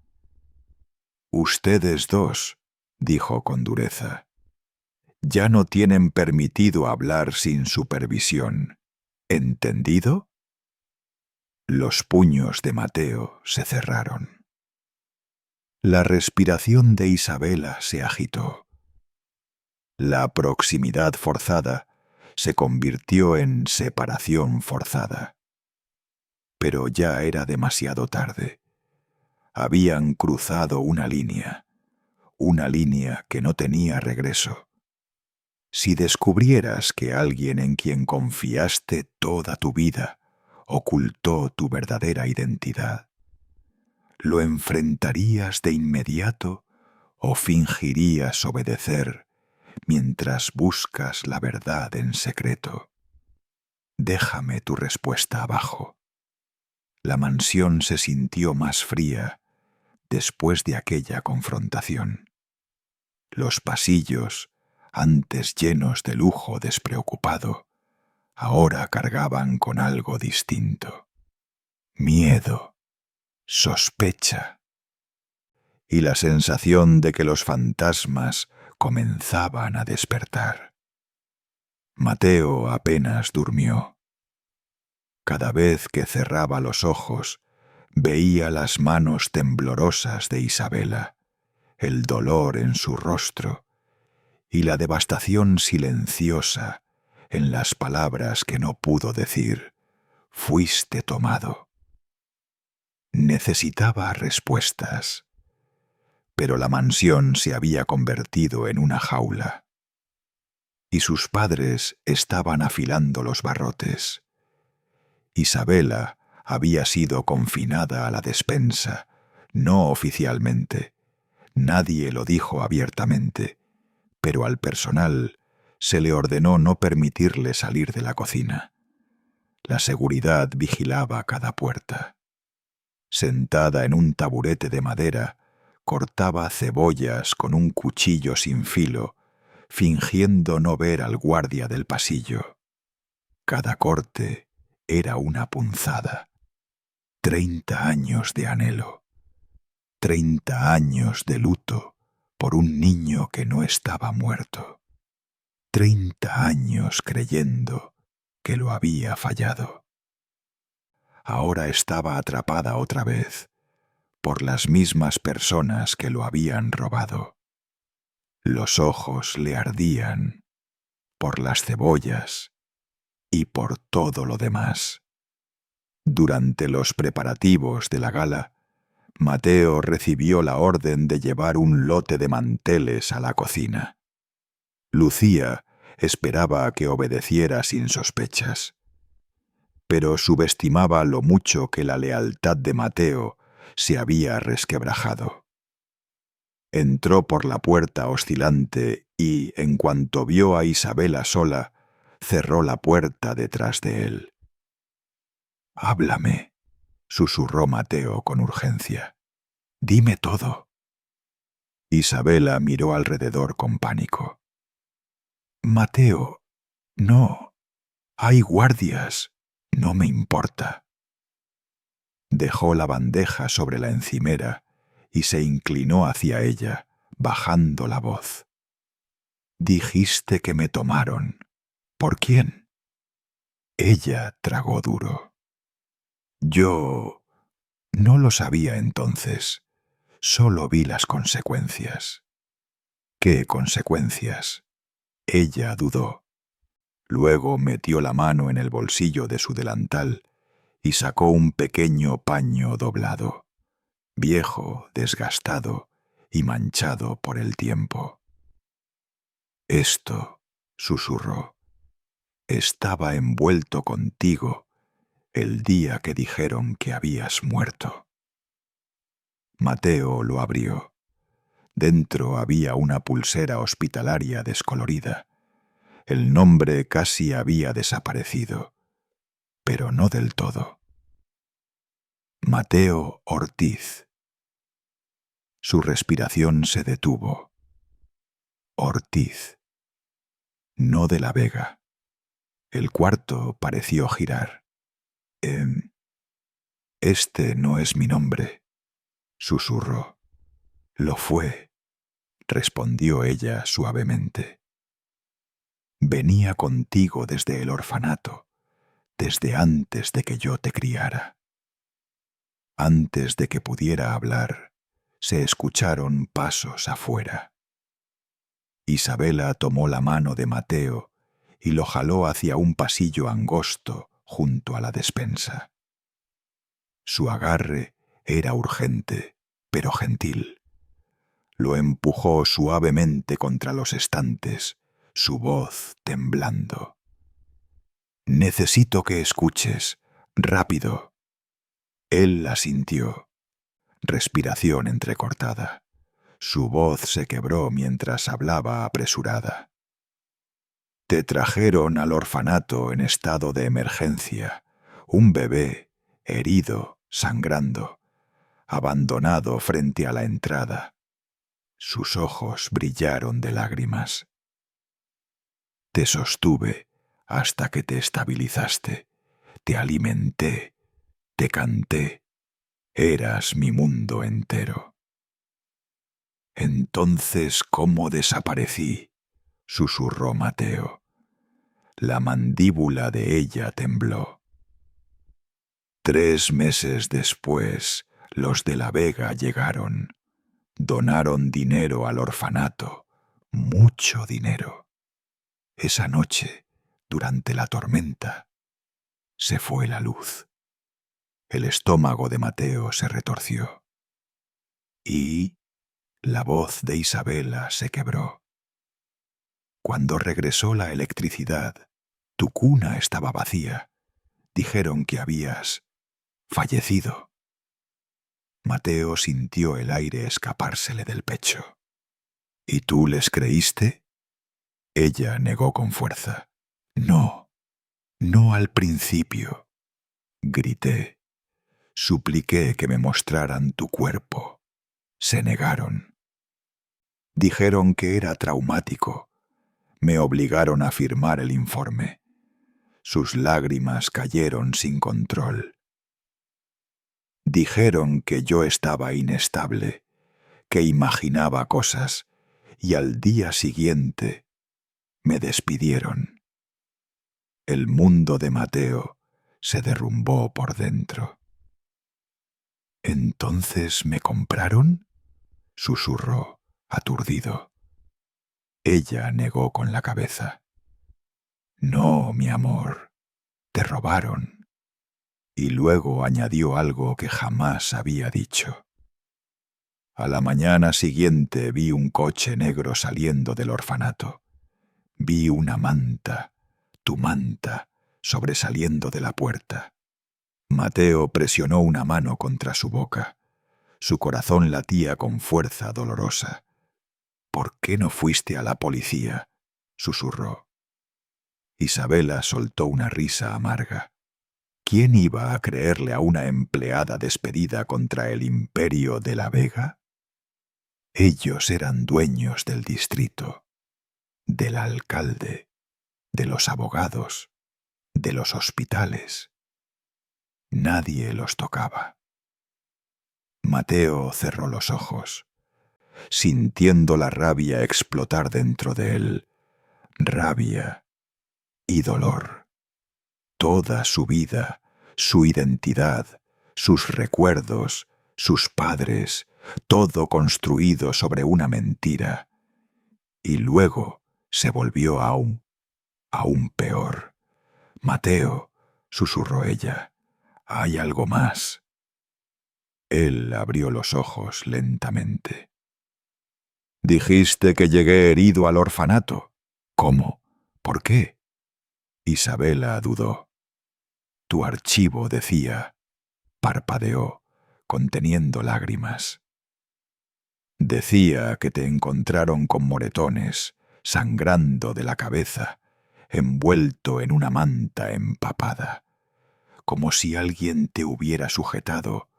Ustedes dos, dijo con dureza, ya no tienen permitido hablar sin supervisión. ¿Entendido? Los puños de Mateo se cerraron. La respiración de Isabela se agitó. La proximidad forzada se convirtió en separación forzada. Pero ya era demasiado tarde. Habían cruzado una línea que no tenía regreso. Si descubrieras que alguien en quien confiaste toda tu vida ocultó tu verdadera identidad, ¿lo enfrentarías de inmediato o fingirías obedecer mientras buscas la verdad en secreto? Déjame tu respuesta abajo. La mansión se sintió más fría después de aquella confrontación. Los pasillos, antes llenos de lujo despreocupado, ahora cargaban con algo distinto. Miedo, sospecha, y la sensación de que los fantasmas comenzaban a despertar. Mateo apenas durmió. Cada vez que cerraba los ojos, veía las manos temblorosas de Isabela, el dolor en su rostro y la devastación silenciosa en las palabras que no pudo decir. Fuiste tomado. Necesitaba respuestas, pero la mansión se había convertido en una jaula, y sus padres estaban afilando los barrotes. Isabela había sido confinada a la despensa, no oficialmente. Nadie lo dijo abiertamente, pero al personal se le ordenó no permitirle salir de la cocina. La seguridad vigilaba cada puerta. Sentada en un taburete de madera, cortaba cebollas con un cuchillo sin filo, fingiendo no ver al guardia del pasillo. Cada corte era una punzada. 30 años de anhelo. 30 años de luto por un niño que no estaba muerto. 30 años creyendo que lo había fallado. Ahora estaba atrapada otra vez por las mismas personas que lo habían robado. Los ojos le ardían por las cebollas y por todo lo demás. Durante los preparativos de la gala, Mateo recibió la orden de llevar un lote de manteles a la cocina. Lucía esperaba a que obedeciera sin sospechas, pero subestimaba lo mucho que la lealtad de Mateo se había resquebrajado. Entró por la puerta oscilante y, en cuanto vio a Isabela sola, cerró la puerta detrás de él. «Háblame», susurró Mateo con urgencia. «Dime todo». Isabela miró alrededor con pánico. «Mateo, no, hay guardias», No me importa. Dejó la bandeja sobre la encimera y se inclinó hacia ella, bajando la voz. Dijiste que me tomaron. ¿Por quién? Ella tragó duro. Yo no lo sabía entonces. Solo vi las consecuencias. ¿Qué consecuencias? Ella dudó. Luego metió la mano en el bolsillo de su delantal y sacó un pequeño paño doblado, viejo, desgastado y manchado por el tiempo. Esto, susurró, estaba envuelto contigo el día que dijeron que habías muerto. Mateo lo abrió. Dentro había una pulsera hospitalaria descolorida. El nombre casi había desaparecido, pero no del todo. Mateo Ortiz. Su respiración se detuvo. Ortiz. No de la Vega. El cuarto pareció girar. Este no es mi nombre, susurró. Lo fue, respondió ella suavemente. Venía contigo desde el orfanato, desde antes de que yo te criara. Antes de que pudiera hablar, se escucharon pasos afuera. Isabela tomó la mano de Mateo y lo jaló hacia un pasillo angosto junto a la despensa. Su agarre era urgente, pero gentil. Lo empujó suavemente contra los estantes, su voz temblando. Necesito que escuches, rápido. Él asintió. Respiración entrecortada. Su voz se quebró mientras hablaba apresurada. Te trajeron al orfanato en estado de emergencia, un bebé, herido, sangrando, abandonado frente a la entrada. Sus ojos brillaron de lágrimas. Te sostuve hasta que te estabilizaste, te alimenté, te canté, eras mi mundo entero. Entonces, ¿cómo desaparecí?, susurró Mateo. La mandíbula de ella tembló. 3 meses después, los de la Vega llegaron. Donaron dinero al orfanato, mucho dinero. Esa noche, durante la tormenta, se fue la luz. El estómago de Mateo se retorció. Y la voz de Isabela se quebró. Cuando regresó la electricidad, tu cuna estaba vacía. Dijeron que habías fallecido. Mateo sintió el aire escapársele del pecho. ¿Y tú les creíste? Ella negó con fuerza. No, no al principio. Grité. Supliqué que me mostraran tu cuerpo. Se negaron. Dijeron que era traumático. Me obligaron a firmar el informe. Sus lágrimas cayeron sin control. Dijeron que yo estaba inestable, que imaginaba cosas, y al día siguiente me despidieron. El mundo de Mateo se derrumbó por dentro. ¿Entonces me compraron?, susurró, aturdido. Ella negó con la cabeza. No, mi amor, te robaron. Y luego añadió algo que jamás había dicho. A la mañana siguiente vi un coche negro saliendo del orfanato. Vi una manta, tu manta, sobresaliendo de la puerta. Mateo presionó una mano contra su boca. Su corazón latía con fuerza dolorosa. ¿Por qué no fuiste a la policía?, susurró. Isabela soltó una risa amarga. ¿Quién iba a creerle a una empleada despedida contra el imperio de la Vega? Ellos eran dueños del distrito, del alcalde, de los abogados, de los hospitales. Nadie los tocaba. Mateo cerró los ojos, sintiendo la rabia explotar dentro de él. Rabia y dolor. Toda su vida, su identidad, sus recuerdos, sus padres, todo construido sobre una mentira. Y luego se volvió aún peor. Mateo, susurró ella, hay algo más. Él abrió los ojos lentamente. Dijiste que llegué herido al orfanato. ¿Cómo? ¿Por qué? Isabela dudó. Tu archivo decía, parpadeó, conteniendo lágrimas. Decía que te encontraron con moretones, sangrando de la cabeza, envuelto en una manta empapada, como si alguien te hubiera sujetado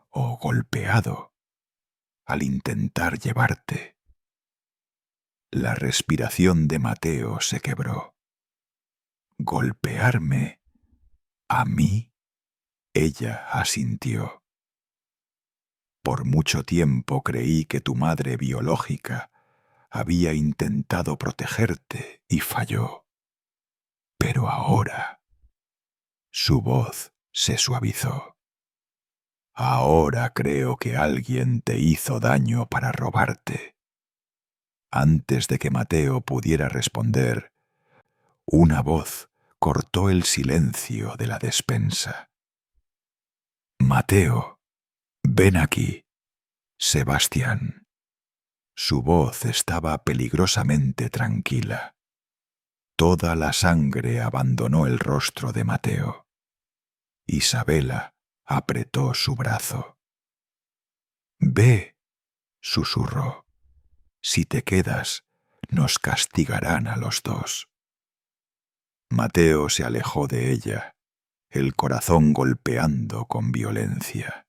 o golpeado al intentar llevarte. La respiración de Mateo se quebró. ¿Golpearme? ¿A mí? Ella asintió. Por mucho tiempo creí que tu madre biológica había intentado protegerte y falló. Pero ahora... Su voz se suavizó. Ahora creo que alguien te hizo daño para robarte. Antes de que Mateo pudiera responder, una voz cortó el silencio de la despensa. Mateo, ven aquí. Sebastián. Su voz estaba peligrosamente tranquila. Toda la sangre abandonó el rostro de Mateo. Isabela apretó su brazo. Ve, susurró. Si te quedas, nos castigarán a los dos. Mateo se alejó de ella, el corazón golpeando con violencia.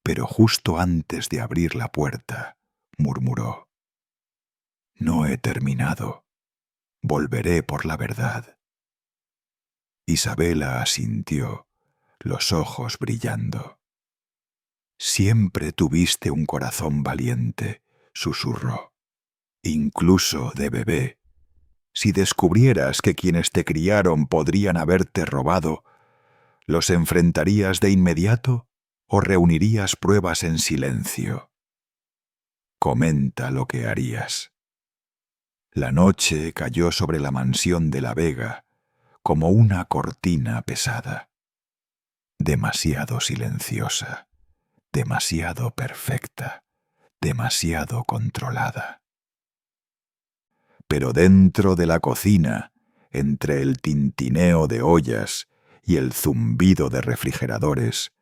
Pero justo antes de abrir la puerta, murmuró: No he terminado. Volveré por la verdad. Isabela asintió, los ojos brillando. Siempre tuviste un corazón valiente, susurró. Incluso de bebé. Si descubrieras que quienes te criaron podrían haberte robado, ¿los enfrentarías de inmediato o reunirías pruebas en silencio? Comenta lo que harías. La noche cayó sobre la mansión de la Vega como una cortina pesada. Demasiado silenciosa, demasiado perfecta, demasiado controlada. Pero dentro de la cocina, entre el tintineo de ollas y el zumbido de refrigeradores,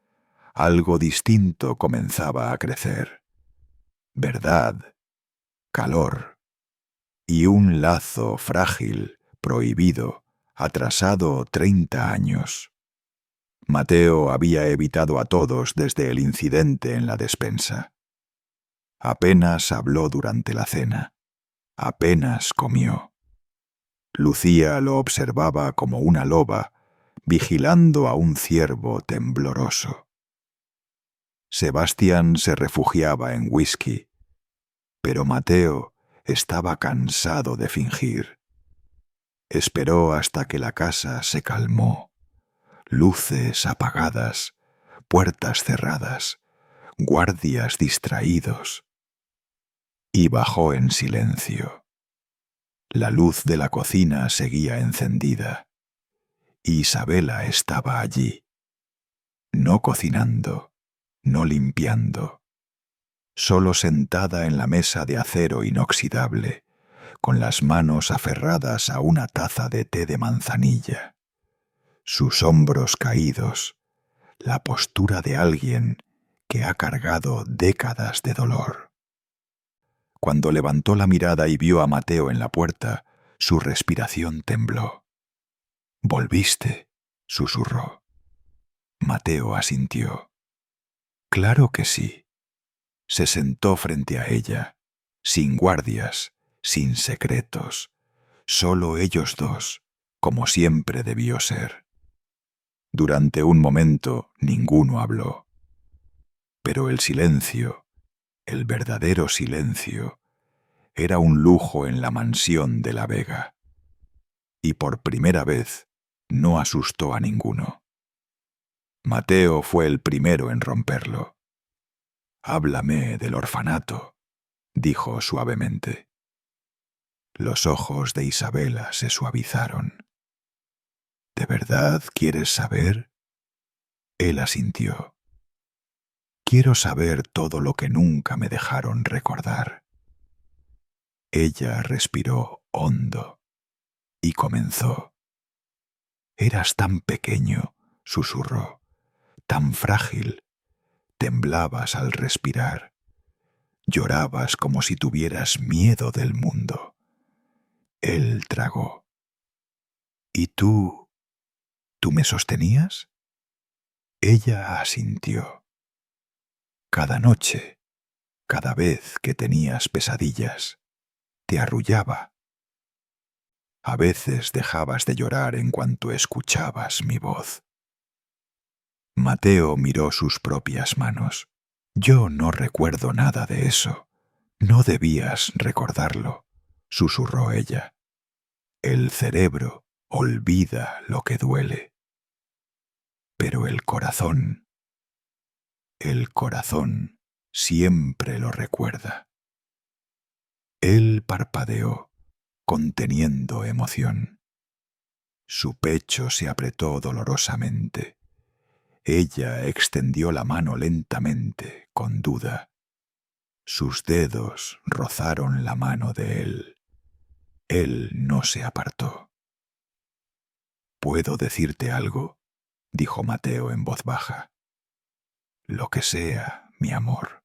algo distinto comenzaba a crecer. Verdad, calor y un lazo frágil, prohibido, atrasado 30 años. Mateo había evitado a todos desde el incidente en la despensa. Apenas habló durante la cena. Apenas comió. Lucía lo observaba como una loba, vigilando a un ciervo tembloroso. Sebastián se refugiaba en whisky, pero Mateo estaba cansado de fingir. Esperó hasta que la casa se calmó. Luces apagadas, puertas cerradas, guardias distraídos. Y bajó en silencio. La luz de la cocina seguía encendida. Isabela estaba allí, no cocinando, no limpiando, solo sentada en la mesa de acero inoxidable, con las manos aferradas a una taza de té de manzanilla, sus hombros caídos, la postura de alguien que ha cargado décadas de dolor. Cuando levantó la mirada y vio a Mateo en la puerta, su respiración tembló. «¿Volviste?», susurró. Mateo asintió. «Claro que sí». Se sentó frente a ella, sin guardias, sin secretos, solo ellos dos, como siempre debió ser. Durante un momento ninguno habló. Pero el silencio, el verdadero silencio, era un lujo en la mansión de la Vega. Y por primera vez no asustó a ninguno. Mateo fue el primero en romperlo. «Háblame del orfanato», dijo suavemente. Los ojos de Isabela se suavizaron. «¿De verdad quieres saber?» Él asintió. «Quiero saber todo lo que nunca me dejaron recordar». Ella respiró hondo y comenzó. «Eras tan pequeño», susurró, «tan frágil. Temblabas al respirar. Llorabas como si tuvieras miedo del mundo». Él tragó. «¿Y tú me sostenías?» Ella asintió. «Cada noche, cada vez que tenías pesadillas, te arrullaba. A veces dejabas de llorar en cuanto escuchabas mi voz». Mateo miró sus propias manos. «Yo no recuerdo nada de eso. No debías recordarlo», susurró ella. «El cerebro olvida lo que duele. Pero el corazón siempre lo recuerda». Él parpadeó, conteniendo emoción. Su pecho se apretó dolorosamente. Ella extendió la mano lentamente, con duda. Sus dedos rozaron la mano de él. Él no se apartó. «¿Puedo decirte algo?», dijo Mateo en voz baja. «Lo que sea, mi amor».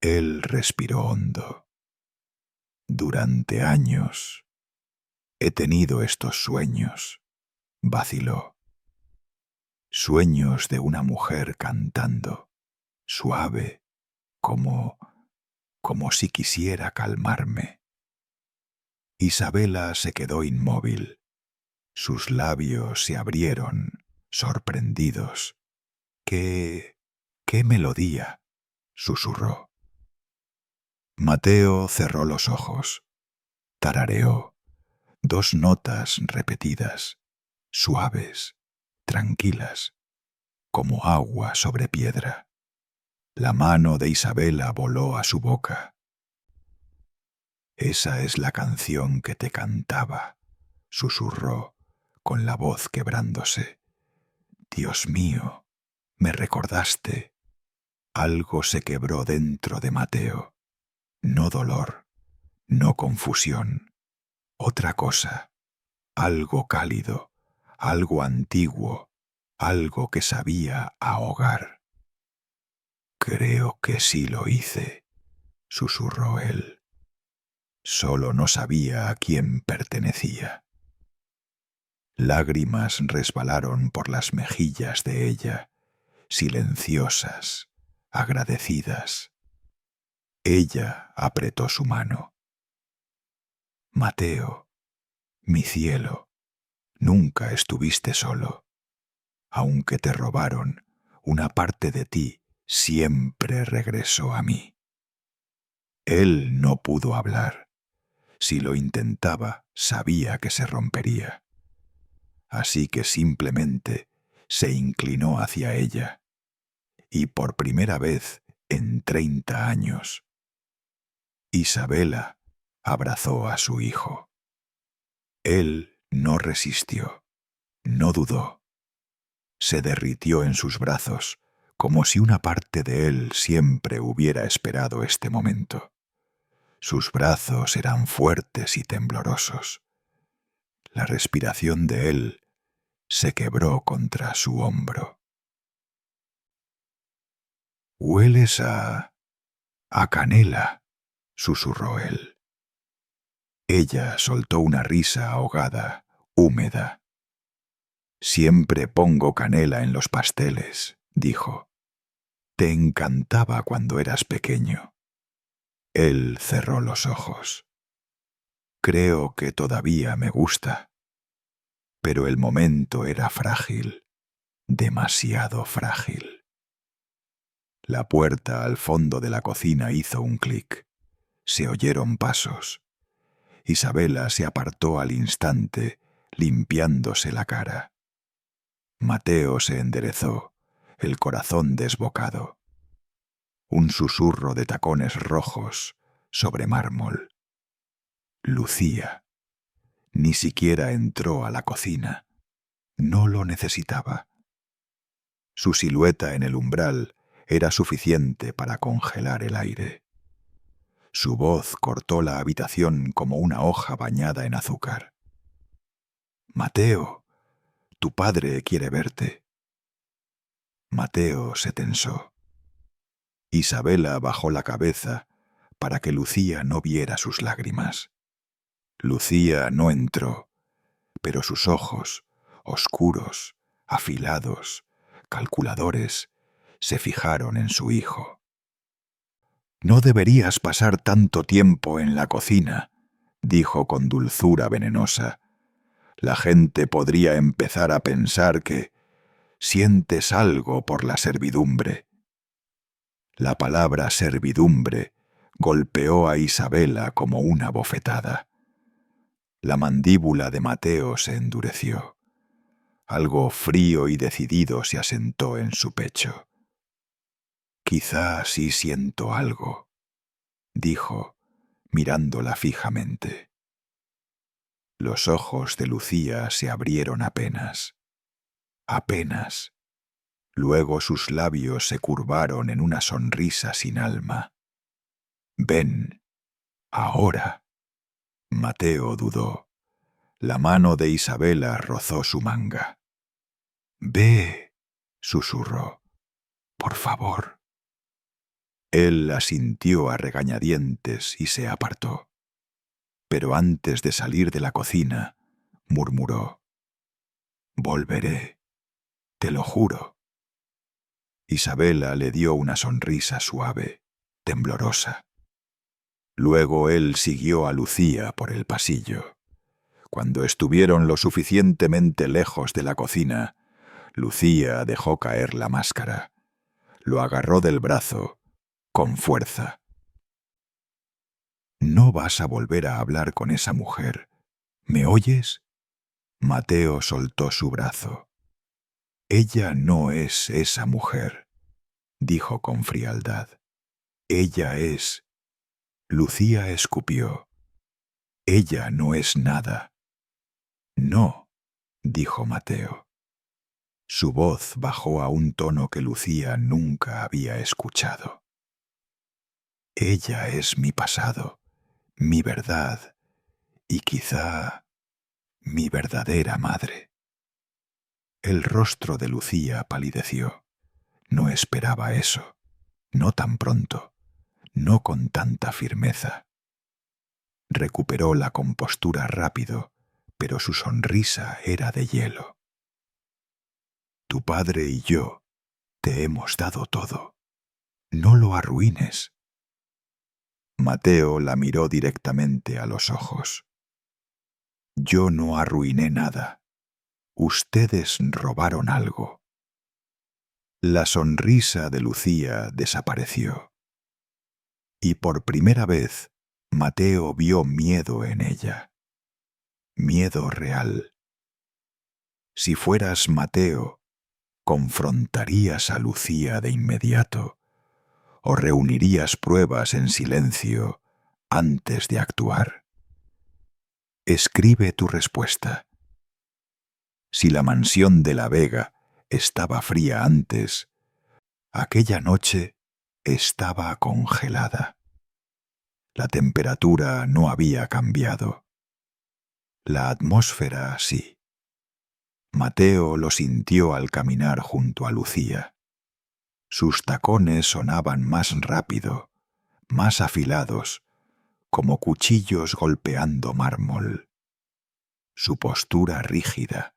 Él respiró hondo. «Durante años he tenido estos sueños», vaciló. «Sueños de una mujer cantando, suave, como si quisiera calmarme». Isabela se quedó inmóvil. Sus labios se abrieron, sorprendidos. «¿Qué melodía?», susurró. Mateo cerró los ojos. Tarareó. 2 notas repetidas, suaves, tranquilas, como agua sobre piedra. La mano de Isabela voló a su boca. «Esa es la canción que te cantaba», susurró, con la voz quebrándose. «Dios mío, me recordaste». Algo se quebró dentro de Mateo. No dolor, no confusión. Otra cosa, algo cálido, algo antiguo, algo que sabía ahogar. «Creo que sí lo hice», susurró él. Solo no sabía a quién pertenecía. Lágrimas resbalaron por las mejillas de ella, silenciosas, agradecidas. Ella apretó su mano. «Mateo, mi cielo, nunca estuviste solo. Aunque te robaron, una parte de ti siempre regresó a mí». Él no pudo hablar. Si lo intentaba, sabía que se rompería. Así que simplemente se inclinó hacia ella. Y por primera vez en 30 años, Isabela abrazó a su hijo. Él no resistió, no dudó. Se derritió en sus brazos, como si una parte de él siempre hubiera esperado este momento. Sus brazos eran fuertes y temblorosos. La respiración de él se quebró contra su hombro. «Hueles a canela», susurró él. Ella soltó una risa ahogada, húmeda. «Siempre pongo canela en los pasteles», dijo. «Te encantaba cuando eras pequeño». Él cerró los ojos. «Creo que todavía me gusta». Pero el momento era frágil, demasiado frágil. La puerta al fondo de la cocina hizo un clic. Se oyeron pasos. Isabela se apartó al instante, limpiándose la cara. Mateo se enderezó, el corazón desbocado. Un susurro de tacones rojos sobre mármol. Lucía. Ni siquiera entró a la cocina. No lo necesitaba. Su silueta en el umbral era suficiente para congelar el aire. Su voz cortó la habitación como una hoja bañada en azúcar. «Mateo, tu padre quiere verte». Mateo se tensó. Isabela bajó la cabeza para que Lucía no viera sus lágrimas. Lucía no entró, pero sus ojos, oscuros, afilados, calculadores, se fijaron en su hijo. «No deberías pasar tanto tiempo en la cocina», dijo con dulzura venenosa. «La gente podría empezar a pensar que sientes algo por la servidumbre». La palabra servidumbre golpeó a Isabela como una bofetada. La mandíbula de Mateo se endureció. Algo frío y decidido se asentó en su pecho. «Quizá sí siento algo», dijo, mirándola fijamente. Los ojos de Lucía se abrieron apenas. Apenas. Luego sus labios se curvaron en una sonrisa sin alma. «Ven, ahora». Mateo dudó. La mano de Isabela rozó su manga. «Ve», susurró. «Por favor». Él asintió a regañadientes y se apartó. Pero antes de salir de la cocina, murmuró: «Volveré, te lo juro». Isabela le dio una sonrisa suave, temblorosa. Luego él siguió a Lucía por el pasillo. Cuando estuvieron lo suficientemente lejos de la cocina, Lucía dejó caer la máscara. Lo agarró del brazo, con fuerza. «No vas a volver a hablar con esa mujer. ¿Me oyes?» Mateo soltó su brazo. «Ella no es esa mujer», dijo con frialdad. «Ella es...» Lucía escupió. «Ella no es nada». «No», dijo Mateo. Su voz bajó a un tono que Lucía nunca había escuchado. «Ella es mi pasado, mi verdad y quizá mi verdadera madre». El rostro de Lucía palideció. No esperaba eso, no tan pronto, no con tanta firmeza. Recuperó la compostura rápido, pero su sonrisa era de hielo. «Tu padre y yo te hemos dado todo. No lo arruines». Mateo la miró directamente a los ojos. «Yo no arruiné nada. Ustedes robaron algo». La sonrisa de Lucía desapareció. Y por primera vez, Mateo vio miedo en ella. Miedo real. Si fueras Mateo, ¿confrontarías a Lucía de inmediato o reunirías pruebas en silencio antes de actuar? Escribe tu respuesta. Si la mansión de la Vega estaba fría antes, aquella noche estaba congelada. La temperatura no había cambiado. La atmósfera sí. Mateo lo sintió al caminar junto a Lucía. Sus tacones sonaban más rápido, más afilados, como cuchillos golpeando mármol. Su postura rígida.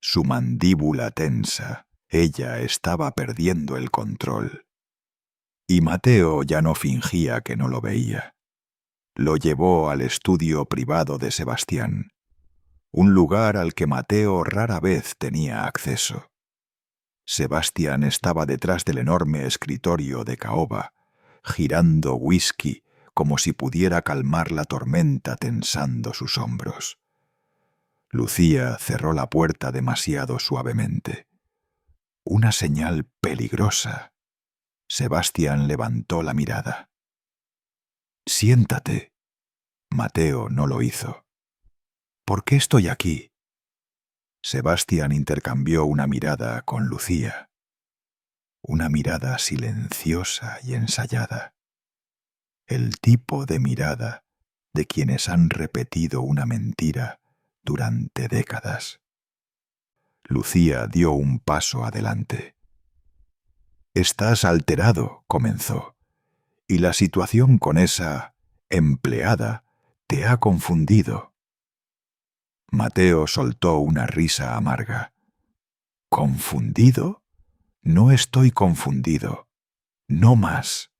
Su mandíbula tensa. Ella estaba perdiendo el control. Y Mateo ya no fingía que no lo veía. Lo llevó al estudio privado de Sebastián. un lugar al que Mateo rara vez tenía acceso. Sebastián estaba detrás del enorme escritorio de caoba, girando whisky como si pudiera calmar la tormenta tensando sus hombros. Lucía cerró la puerta demasiado suavemente. Una señal peligrosa. Sebastián levantó la mirada. «Siéntate». Mateo no lo hizo. «¿Por qué estoy aquí?» Sebastián intercambió una mirada con Lucía. Una mirada silenciosa y ensayada. El tipo de mirada de quienes han repetido una mentira durante décadas. Lucía dio un paso adelante. «Estás alterado», comenzó, «y la situación con esa empleada te ha confundido». Mateo soltó una risa amarga. «¿Confundido? No estoy confundido. No más».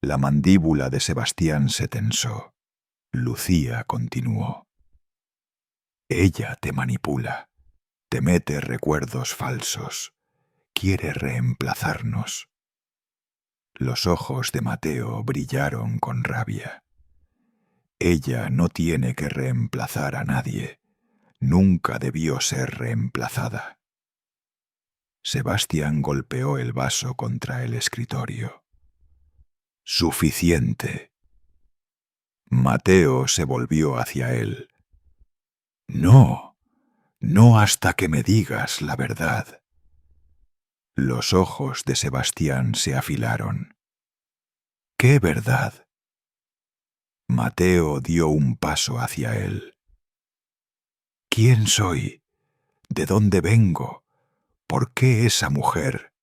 La mandíbula de Sebastián se tensó. Lucía continuó. «Ella te manipula, te mete recuerdos falsos, quiere reemplazarnos». Los ojos de Mateo brillaron con rabia. «Ella no tiene que reemplazar a nadie. Nunca debió ser reemplazada». Sebastián golpeó el vaso contra el escritorio. «Suficiente». Mateo se volvió hacia él. «No, no hasta que me digas la verdad». Los ojos de Sebastián se afilaron. «¿Qué verdad?» Mateo dio un paso hacia él. «¿Quién soy? ¿De dónde vengo? ¿Por qué esa mujer?»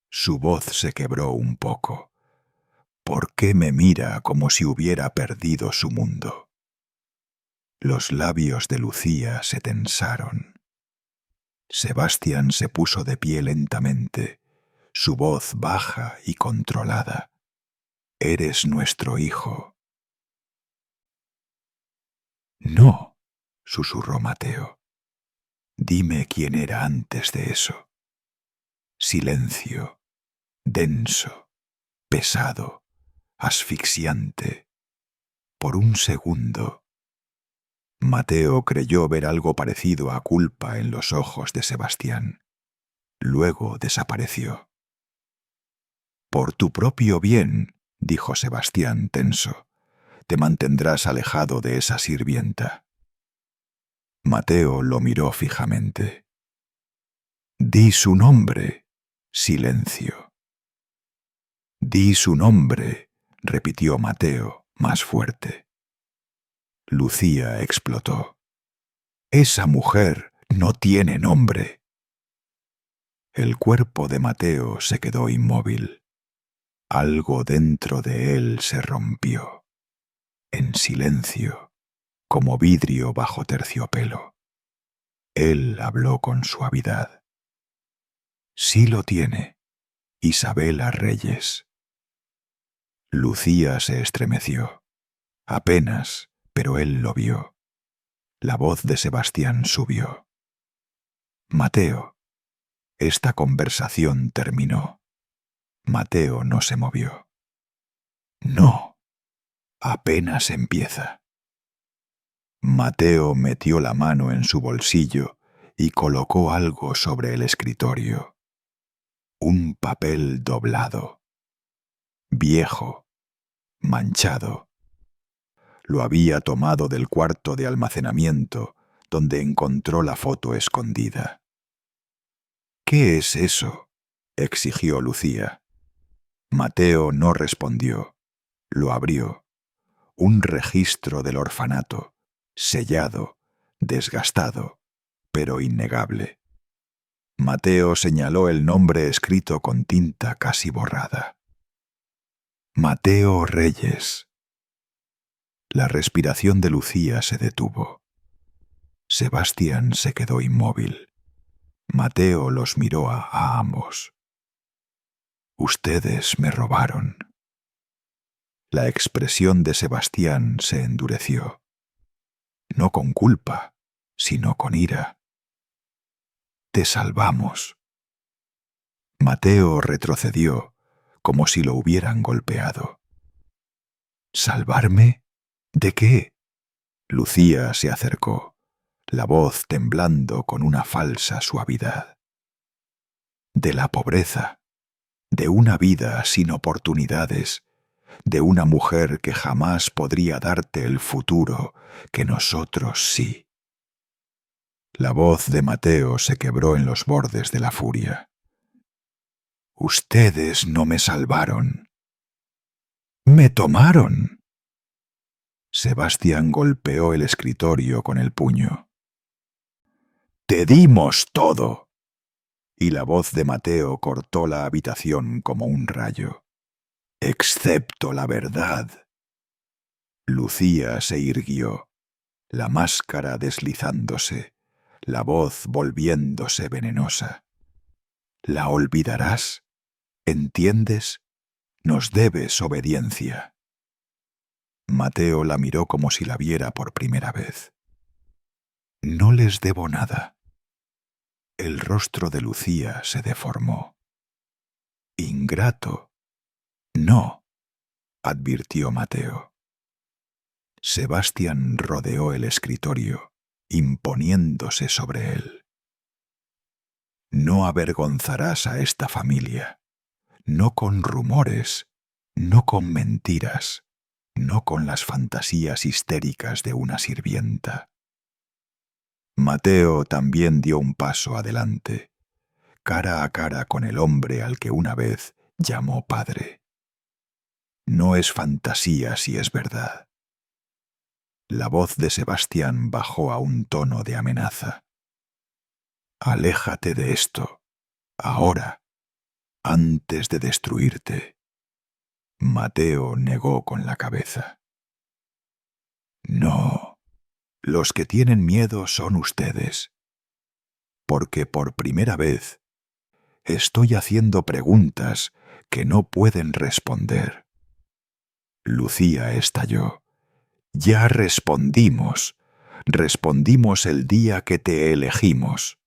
Su voz se quebró un poco. «¿Por qué me mira como si hubiera perdido su mundo?» Los labios de Lucía se tensaron. Sebastián se puso de pie lentamente, su voz baja y controlada. «Eres nuestro hijo». «No», susurró Mateo. «Dime quién era antes de eso». Silencio, denso, pesado, asfixiante. Por un segundo, Mateo creyó ver algo parecido a culpa en los ojos de Sebastián. Luego desapareció. «Por tu propio bien», dijo Sebastián tenso, «te mantendrás alejado de esa sirvienta». Mateo lo miró fijamente. «Di su nombre». Silencio. «Di su nombre», repitió Mateo, más fuerte. Lucía explotó. «Esa mujer no tiene nombre». El cuerpo de Mateo se quedó inmóvil. Algo dentro de él se rompió. En silencio, como vidrio bajo terciopelo. Él habló con suavidad. «Sí lo tiene, Isabela Reyes». Lucía se estremeció. Apenas, pero él lo vio. La voz de Sebastián subió. «Mateo». Esta conversación terminó. Mateo no se movió. «No, apenas empieza». Mateo metió la mano en su bolsillo y colocó algo sobre el escritorio. Un papel doblado. Viejo, manchado. Lo había tomado del cuarto de almacenamiento donde encontró la foto escondida. «¿Qué es eso?», exigió Lucía. Mateo no respondió. Lo abrió. Un registro del orfanato, sellado, desgastado, pero innegable. Mateo señaló el nombre escrito con tinta casi borrada. «Mateo Reyes». La respiración de Lucía se detuvo. Sebastián se quedó inmóvil. Mateo los miró a ambos. «Ustedes me robaron». La expresión de Sebastián se endureció. no con culpa, sino con ira. Te salvamos. Mateo retrocedió como si lo hubieran golpeado. ¿Salvarme? ¿De qué? Lucía se acercó, la voz temblando con una falsa suavidad. De la pobreza, de una vida sin oportunidades, de una mujer que jamás podría darte el futuro que nosotros sí. La voz de Mateo se quebró en los bordes de la furia. Ustedes no me salvaron. ¡Me tomaron! Sebastián golpeó el escritorio con el puño. ¡Te dimos todo! Y la voz de Mateo cortó la habitación como un rayo. Excepto la verdad. Lucía se irguió, la máscara deslizándose, la voz volviéndose venenosa. ¿La olvidarás? ¿Entiendes? Nos debes obediencia. Mateo la miró como si la viera por primera vez. No les debo nada. El rostro de Lucía se deformó. Ingrato. No, advirtió Mateo. Sebastián rodeó el escritorio, imponiéndose sobre él. No avergonzarás a esta familia, no con rumores, no con mentiras, no con las fantasías histéricas de una sirvienta. Mateo también dio un paso adelante, cara a cara con el hombre al que una vez llamó padre. No es fantasía si es verdad. La voz de Sebastián bajó a un tono de amenaza. Aléjate de esto, ahora, antes de destruirte. Mateo negó con la cabeza. No, los que tienen miedo son ustedes, porque por primera vez estoy haciendo preguntas que no pueden responder. Lucía estalló. Ya respondimos. Respondimos el día que te elegimos.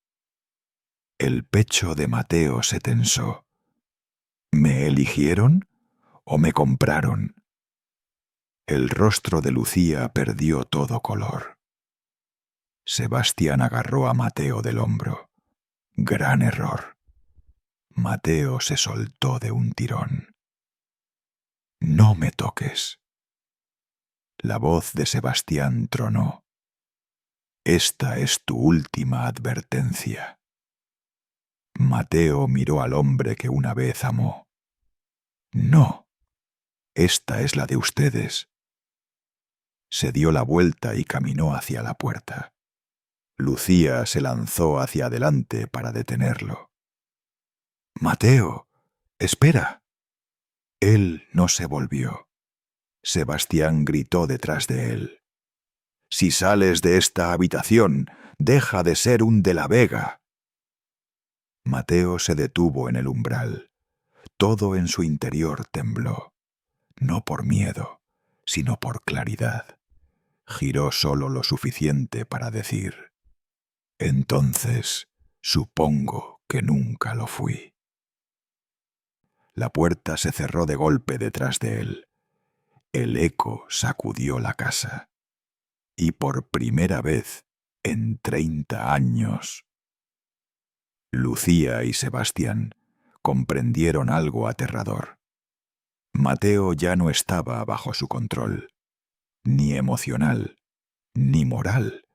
El pecho de Mateo se tensó. ¿Me eligieron o me compraron? El rostro de Lucía perdió todo color. Sebastián agarró a Mateo del hombro. Gran error. Mateo se soltó de un tirón. No me toques. La voz de Sebastián tronó. Esta es tu última advertencia. Mateo miró al hombre que una vez amó. No, esta es la de ustedes. Se dio la vuelta y caminó hacia la puerta. Lucía se lanzó hacia adelante para detenerlo. Mateo, espera. Él no se volvió. Sebastián gritó detrás de él. Si sales de esta habitación, deja de ser un de la Vega. Mateo se detuvo en el umbral. Todo en su interior tembló, no por miedo, sino por claridad. Giró solo lo suficiente para decir: entonces, supongo que nunca lo fui. La puerta se cerró de golpe detrás de él. El eco sacudió la casa. Y por primera vez en 30 años, Lucía y Sebastián comprendieron algo aterrador. Mateo ya no estaba bajo su control, ni emocional, ni moral,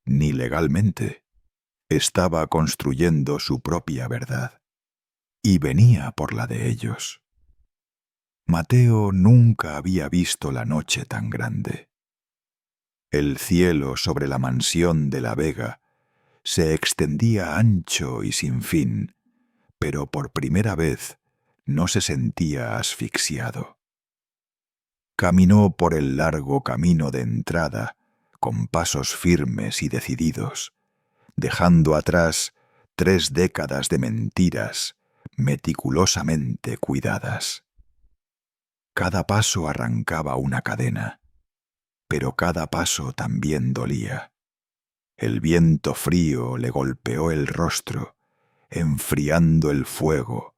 ni legalmente. Estaba construyendo su propia verdad, y venía por la de ellos. Mateo nunca había visto la noche tan grande. El cielo sobre la mansión de la Vega se extendía ancho y sin fin, pero por primera vez no se sentía asfixiado. Caminó por el largo camino de entrada con pasos firmes y decididos, dejando atrás 3 décadas de mentiras meticulosamente cuidadas. Cada paso arrancaba una cadena. pero cada paso también dolía. El viento frío le golpeó el rostro, enfriando el fuego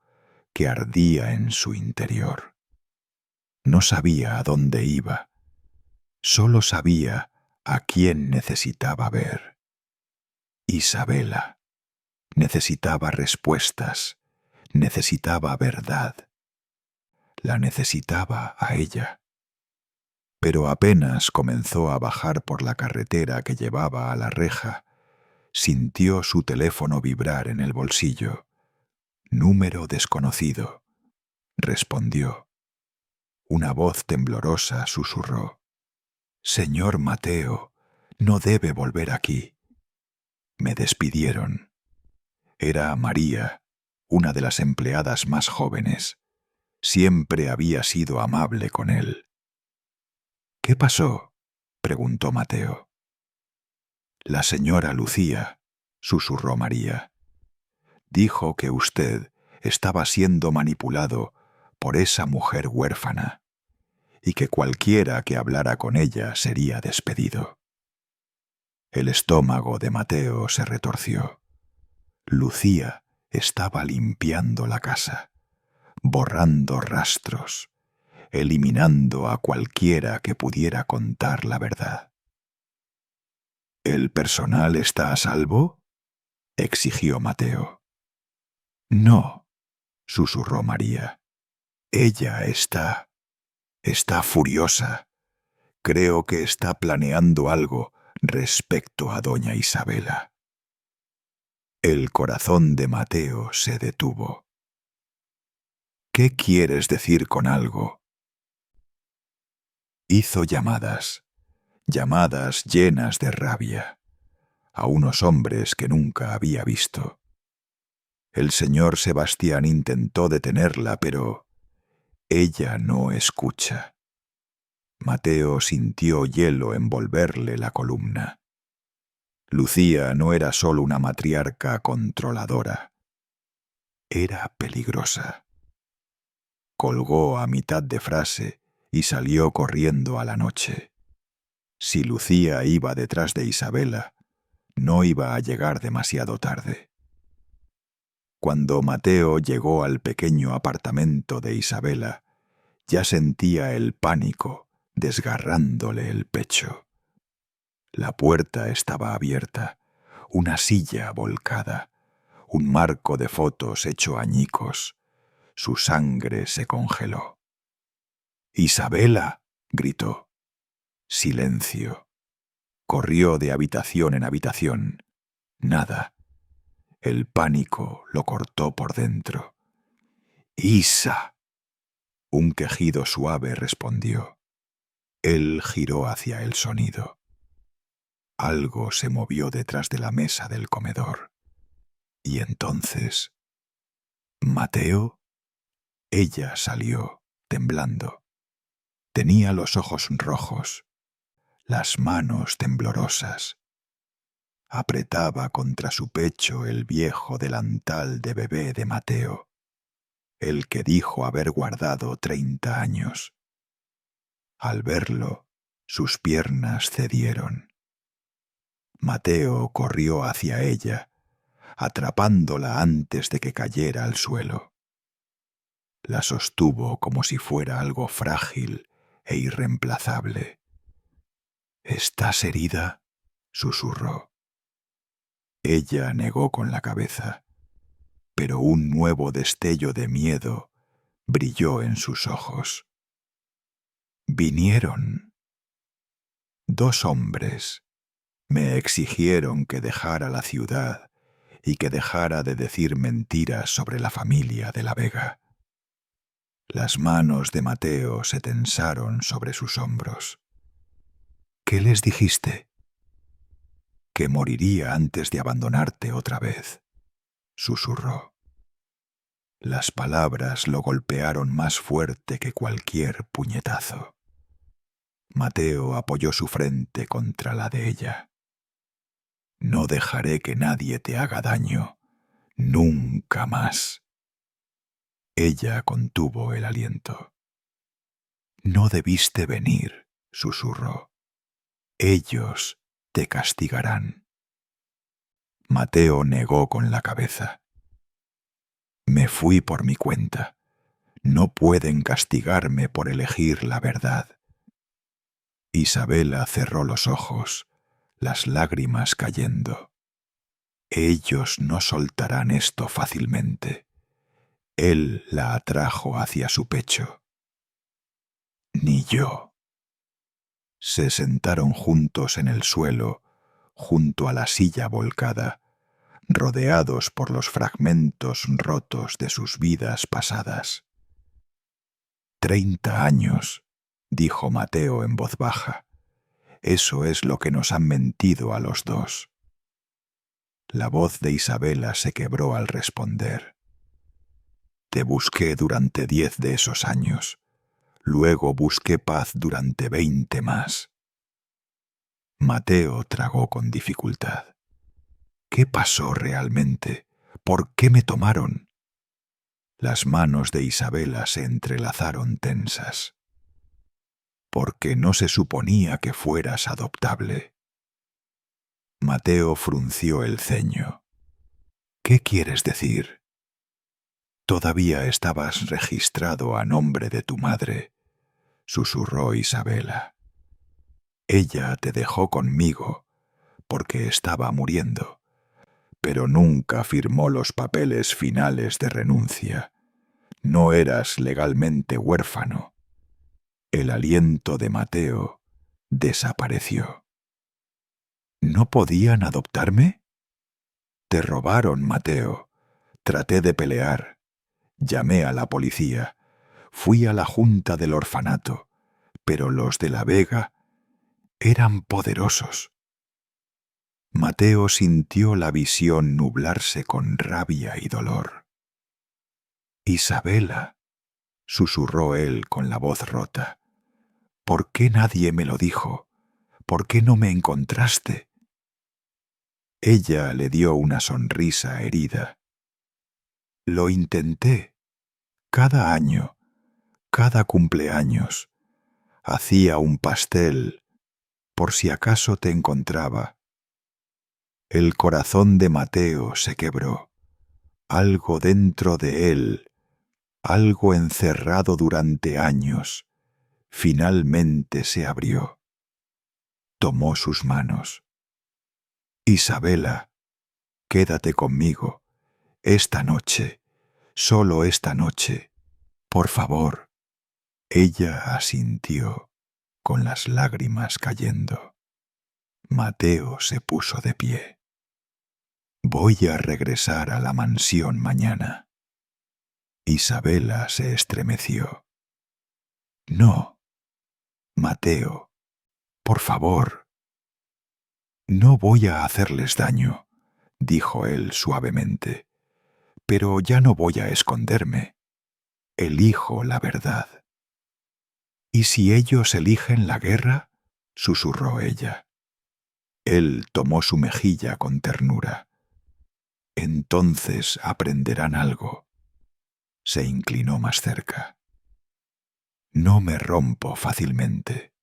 que ardía en su interior. No sabía a dónde iba, solo sabía a quién necesitaba ver. Isabela. Necesitaba respuestas, necesitaba verdad. La necesitaba a ella. Pero apenas comenzó a bajar por la carretera que llevaba a la reja, sintió su teléfono vibrar en el bolsillo. Número desconocido. Respondió. Una voz temblorosa susurró. «Señor Mateo, no debe volver aquí». Me despidieron. Era María, una de las empleadas más jóvenes. Siempre había sido amable con él. «¿Qué pasó?», preguntó Mateo. «La señora Lucía», susurró María. «Dijo que usted estaba siendo manipulado por esa mujer huérfana y que cualquiera que hablara con ella sería despedido». El estómago de Mateo se retorció. Lucía estaba limpiando la casa, borrando rastros, eliminando a cualquiera que pudiera contar la verdad. «¿El personal está a salvo?», exigió Mateo. «No», susurró María. «Ella está furiosa. Creo que está planeando algo respecto a doña Isabela». El corazón de Mateo se detuvo. «¿Qué quieres decir con algo?». Hizo llamadas llenas de rabia, a unos hombres que nunca había visto. El señor Sebastián intentó detenerla, pero ella no escucha. Mateo sintió hielo envolverle la columna. Lucía no era solo una matriarca controladora, era peligrosa. Colgó a mitad de frase y salió corriendo a la noche. Si Lucía iba detrás de Isabela, no iba a llegar demasiado tarde. Cuando Mateo llegó al pequeño apartamento de Isabela, ya sentía el pánico desgarrándole el pecho. La puerta estaba abierta, una silla volcada, un marco de fotos hecho añicos. Su sangre se congeló. «¡Isabela!», gritó. Silencio. Corrió de habitación en habitación. Nada. El pánico lo cortó por dentro. «¡Isa!». Un quejido suave respondió. Él giró hacia el sonido. Algo se movió detrás de la mesa del comedor. Y entonces... «¿Mateo?». Ella salió, temblando. Tenía los ojos rojos, las manos temblorosas. Apretaba contra su pecho el viejo delantal de bebé de Mateo, el que dijo haber guardado 30 años. Al verlo, sus piernas cedieron. Mateo corrió hacia ella, atrapándola antes de que cayera al suelo. La sostuvo como si fuera algo frágil e irreemplazable. «¿Estás herida?», susurró. Ella negó con la cabeza, pero un nuevo destello de miedo brilló en sus ojos. «Vinieron 2 hombres. Me exigieron que dejara la ciudad y que dejara de decir mentiras sobre la familia de la Vega». Las manos de Mateo se tensaron sobre sus hombros. «¿Qué les dijiste?». «Que moriría antes de abandonarte otra vez», susurró. Las palabras lo golpearon más fuerte que cualquier puñetazo. Mateo apoyó su frente contra la de ella. «No dejaré que nadie te haga daño, nunca más». Ella contuvo el aliento. «No debiste venir», susurró. Ellos te castigarán. Mateo negó con la cabeza. Me fui por mi cuenta. No pueden castigarme por elegir la verdad. Isabela cerró los ojos, las lágrimas cayendo. Ellos no soltarán esto fácilmente. Él la atrajo hacia su pecho. Ni yo. Se sentaron juntos en el suelo, junto a la silla volcada, rodeados por los fragmentos rotos de sus vidas pasadas. 30 años, dijo Mateo en voz baja. Eso es lo que nos han mentido a los dos. La voz de Isabela se quebró al responder. Te busqué durante 10 de esos años. Luego busqué paz durante 20 más. Mateo tragó con dificultad. ¿Qué pasó realmente? ¿Por qué me tomaron? Las manos de Isabela se entrelazaron tensas. Porque no se suponía que fueras adoptable. Mateo frunció el ceño. ¿Qué quieres decir? Todavía estabas registrado a nombre de tu madre, susurró Isabela. Ella te dejó conmigo porque estaba muriendo, pero nunca firmó los papeles finales de renuncia. No eras legalmente huérfano. El aliento de Mateo desapareció. ¿No podían adoptarme? Te robaron, Mateo. Traté de pelear. Llamé a la policía. Fui a la junta del orfanato, pero los de La Vega eran poderosos. Mateo sintió la visión nublarse con rabia y dolor. Isabela, susurró él con la voz rota. ¿Por qué nadie me lo dijo? ¿Por qué no me encontraste? Ella le dio una sonrisa herida. Lo intenté. Cada año, cada cumpleaños, hacía un pastel por si acaso te encontraba. El corazón de Mateo se quebró. Algo dentro de él, algo encerrado durante años, finalmente se abrió. Tomó sus manos. Isabela, quédate conmigo, esta noche, solo esta noche, por favor. Ella asintió, con las lágrimas cayendo. Mateo se puso de pie. Voy a regresar a la mansión mañana. Isabela se estremeció. No, Mateo, por favor. No voy a hacerles daño, dijo él suavemente, pero ya no voy a esconderme. Elijo la verdad. ¿Y si ellos eligen la guerra? Susurró ella. Él tomó su mejilla con ternura. Entonces aprenderán algo. Se inclinó más cerca. No me rompo fácilmente.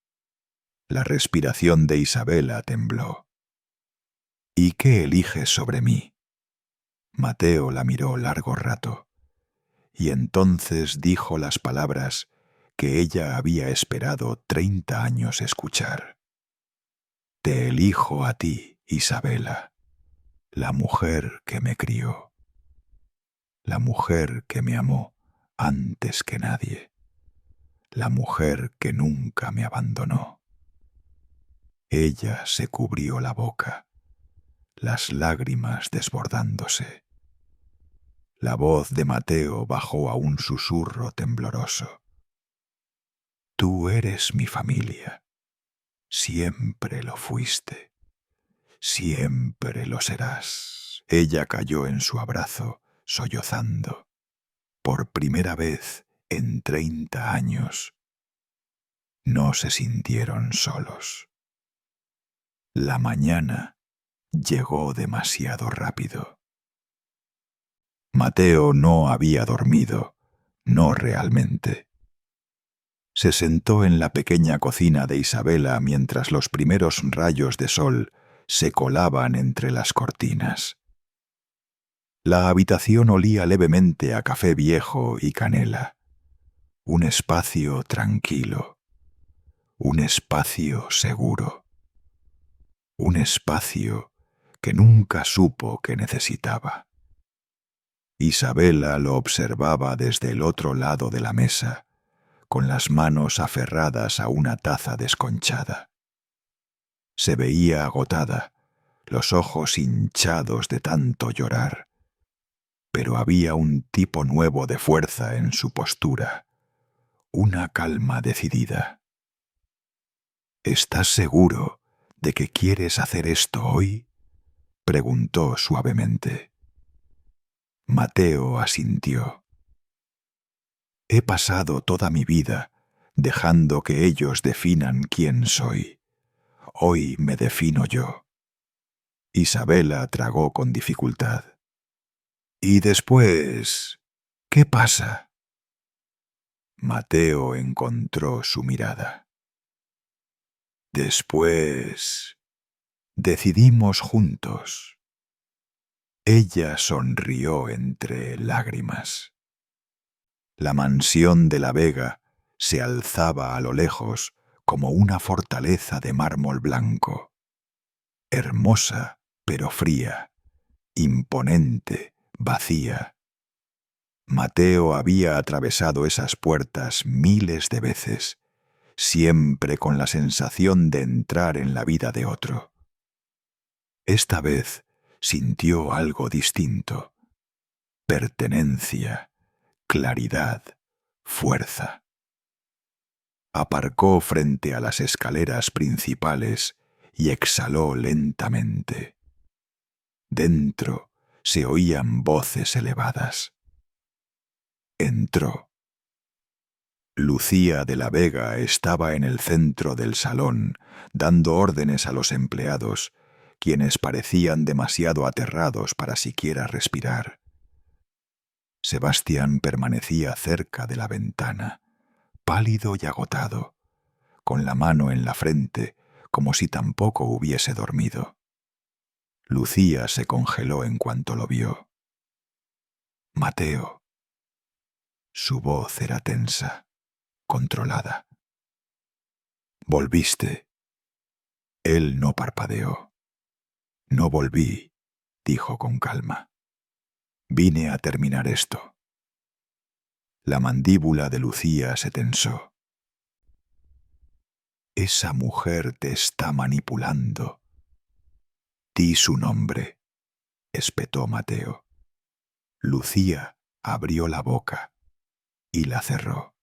La respiración de Isabela tembló. ¿Y qué eliges sobre mí? Mateo la miró largo rato, y entonces dijo las palabras que ella había esperado 30 años escuchar. Te elijo a ti, Isabela, la mujer que me crió, la mujer que me amó antes que nadie, la mujer que nunca me abandonó. Ella se cubrió la boca, las lágrimas desbordándose. La voz de Mateo bajó a un susurro tembloroso. Tú eres mi familia. Siempre lo fuiste. Siempre lo serás. Ella cayó en su abrazo, sollozando. Por primera vez en 30 años. No se sintieron solos. La mañana llegó demasiado rápido. Mateo no había dormido, no realmente. Se sentó en la pequeña cocina de Isabela mientras los primeros rayos de sol se colaban entre las cortinas. La habitación olía levemente a café viejo y canela. Un espacio tranquilo. Un espacio seguro. Un espacio que nunca supo que necesitaba. Isabela lo observaba desde el otro lado de la mesa, con las manos aferradas a una taza desconchada. Se veía agotada, los ojos hinchados de tanto llorar, pero había un tipo nuevo de fuerza en su postura, una calma decidida. ¿Estás seguro de que quieres hacer esto hoy?, preguntó suavemente. Mateo asintió. He pasado toda mi vida dejando que ellos definan quién soy. Hoy me defino yo. Isabela tragó con dificultad. ¿Y después qué pasa? Mateo encontró su mirada. Después decidimos juntos. Ella sonrió entre lágrimas. La mansión de la Vega se alzaba a lo lejos como una fortaleza de mármol blanco, hermosa pero fría, imponente, vacía. Mateo había atravesado esas puertas miles de veces, siempre con la sensación de entrar en la vida de otro. Esta vez sintió algo distinto: pertenencia, claridad, fuerza. Aparcó frente a las escaleras principales y exhaló lentamente. Dentro se oían voces elevadas. Entró. Lucía de la Vega estaba en el centro del salón, dando órdenes a los empleados, quienes parecían demasiado aterrados para siquiera respirar. Sebastián permanecía cerca de la ventana, pálido y agotado, con la mano en la frente, como si tampoco hubiese dormido. Lucía se congeló en cuanto lo vio. Mateo. Su voz era tensa, controlada. ¿Volviste? Él no parpadeó. No volví, dijo con calma. Vine a terminar esto. La mandíbula de Lucía se tensó. Esa mujer te está manipulando. Di su nombre, espetó Mateo. Lucía abrió la boca y la cerró.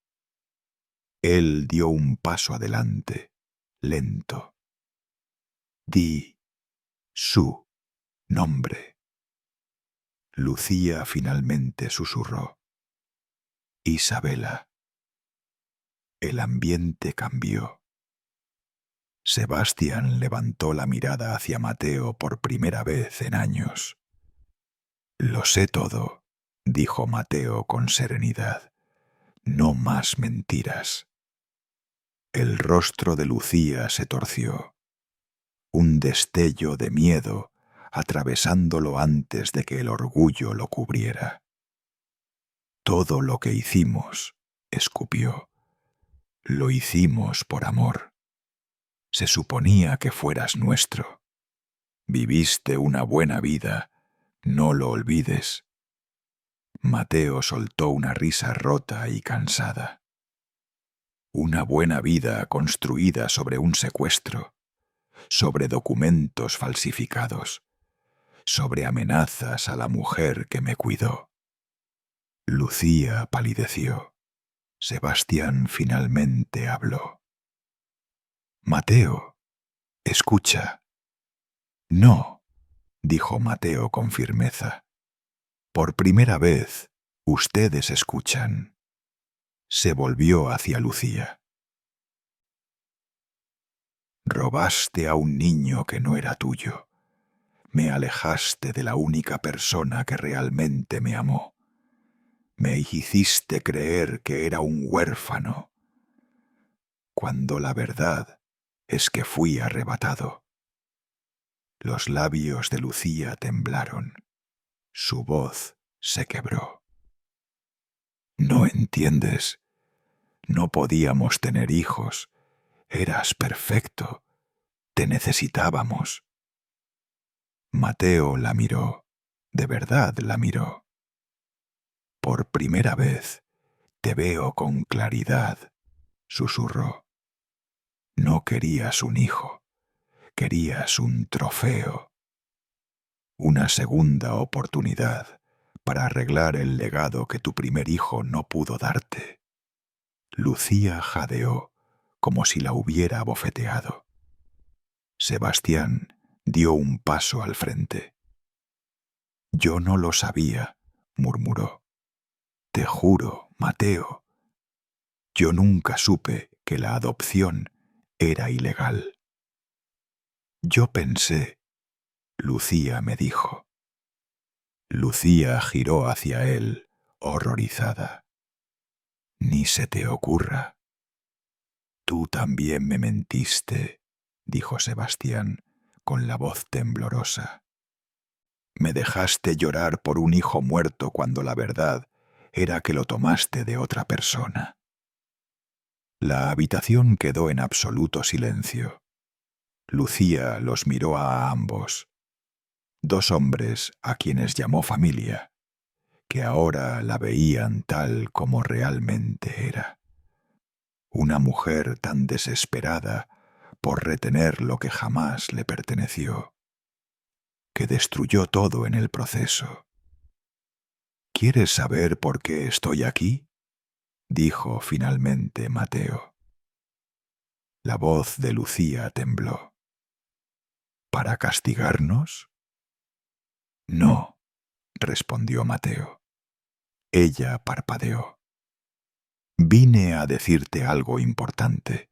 Él dio un paso adelante, lento. Di su nombre. Lucía finalmente susurró. Isabela. El ambiente cambió. Sebastián levantó la mirada hacia Mateo por primera vez en años. Lo sé todo, dijo Mateo con serenidad. No más mentiras. El rostro de Lucía se torció. Un destello de miedo atravesándolo antes de que el orgullo lo cubriera. Todo lo que hicimos, escupió, lo hicimos por amor. Se suponía que fueras nuestro. Viviste una buena vida, no lo olvides. Mateo soltó una risa rota y cansada. Una buena vida construida sobre un secuestro, sobre documentos falsificados, sobre amenazas a la mujer que me cuidó. Lucía palideció. Sebastián finalmente habló. Mateo, escucha. No, dijo Mateo con firmeza. Por primera vez, ustedes escuchan. Se volvió hacia Lucía. Robaste a un niño que no era tuyo. Me alejaste de la única persona que realmente me amó. Me hiciste creer que era un huérfano. cuando la verdad es que fui arrebatado. Los labios de Lucía temblaron. Su voz se quebró. No entiendes. No podíamos tener hijos. Eras perfecto. Te necesitábamos. Mateo la miró. De verdad la miró. Por primera vez te veo con claridad, susurró. No querías un hijo. Querías un trofeo. Una segunda oportunidad para arreglar el legado que tu primer hijo no pudo darte. Lucía jadeó como si la hubiera abofeteado. Sebastián dio un paso al frente. Yo no lo sabía, murmuró. Te juro, Mateo, yo nunca supe que la adopción era ilegal. Yo pensé, Lucía me dijo. Lucía giró hacia él, horrorizada. Ni se te ocurra. Tú también me mentiste, dijo Sebastián, con la voz temblorosa. Me dejaste llorar por un hijo muerto cuando la verdad era que lo tomaste de otra persona. La habitación quedó en absoluto silencio. Lucía los miró a ambos, dos hombres a quienes llamó familia, que ahora la veían tal como realmente era. Una mujer tan desesperada por retener lo que jamás le perteneció, que destruyó todo en el proceso. ¿Quieres saber por qué estoy aquí?, dijo finalmente Mateo. La voz de Lucía tembló. ¿Para castigarnos? No, respondió Mateo. Ella parpadeó. Vine a decirte algo importante,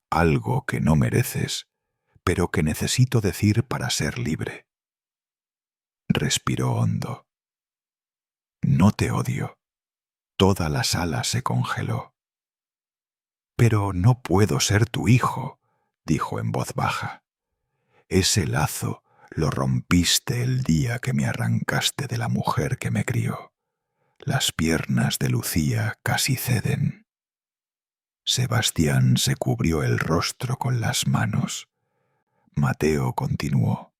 algo que no mereces, pero que necesito decir para ser libre. Respiró hondo. No te odio. Toda la sala se congeló. Pero no puedo ser tu hijo, dijo en voz baja. Ese lazo lo rompiste el día que me arrancaste de la mujer que me crió. Las piernas de Lucía casi ceden. Sebastián se cubrió el rostro con las manos. Mateo continuó.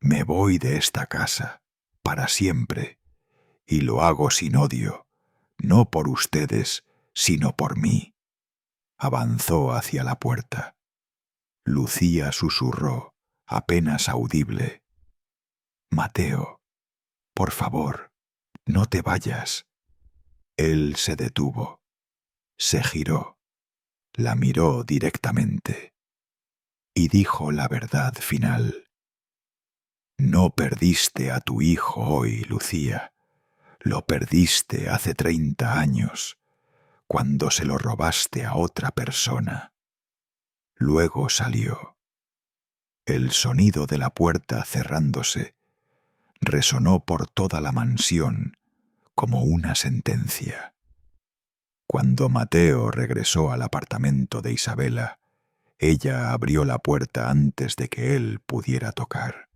Me voy de esta casa, para siempre, y lo hago sin odio, no por ustedes, sino por mí. Avanzó hacia la puerta. Lucía susurró, apenas audible. Mateo, por favor, no te vayas. Él se detuvo. Se giró. La miró directamente. Y dijo la verdad final. No perdiste a tu hijo hoy, Lucía. Lo perdiste hace 30 años, cuando se lo robaste a otra persona. Luego salió. El sonido de la puerta cerrándose resonó por toda la mansión como una sentencia. Cuando Mateo regresó al apartamento de Isabela, ella abrió la puerta antes de que él pudiera tocar.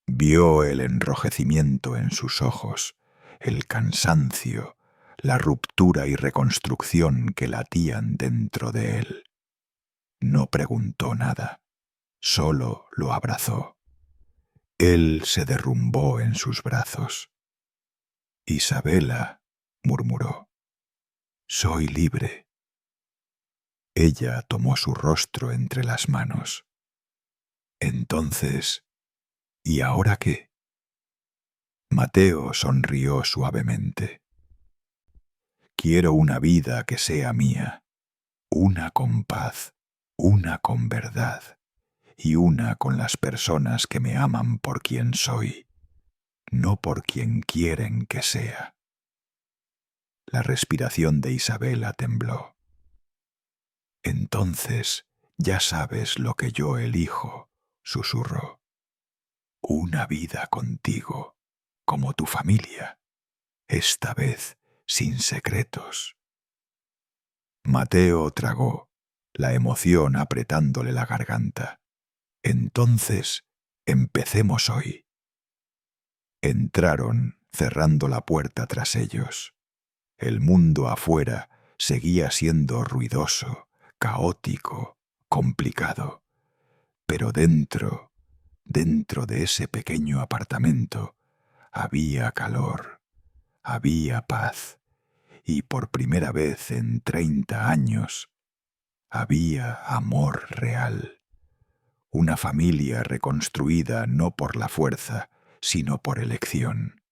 Vio el enrojecimiento en sus ojos, el cansancio, la ruptura y reconstrucción que latían dentro de él. No preguntó nada, solo lo abrazó. Él se derrumbó en sus brazos. Isabela, murmuró, soy libre. Ella tomó su rostro entre las manos. Entonces, ¿y ahora qué? Mateo sonrió suavemente. Quiero una vida que sea mía, una con paz, una con verdad y una con las personas que me aman por quien soy, no por quien quieren que sea. La respiración de Isabela tembló. Entonces ya sabes lo que yo elijo, susurró. Una vida contigo, como tu familia, esta vez sin secretos. Mateo tragó, la emoción apretándole la garganta. Entonces, empecemos hoy. Entraron, cerrando la puerta tras ellos. El mundo afuera seguía siendo ruidoso, caótico, complicado. Pero dentro de ese pequeño apartamento, había calor, había paz, y por primera vez en 30 años, había amor real. Una familia reconstruida no por la fuerza, sino por elección.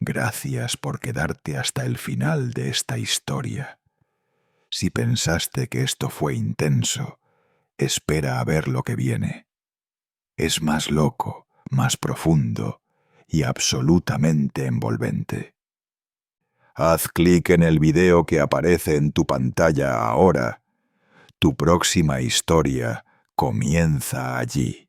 Gracias por quedarte hasta el final de esta historia. Si pensaste que esto fue intenso, espera a ver lo que viene. Es más loco, más profundo y absolutamente envolvente. Haz clic en el video que aparece en tu pantalla ahora. Tu próxima historia comienza allí.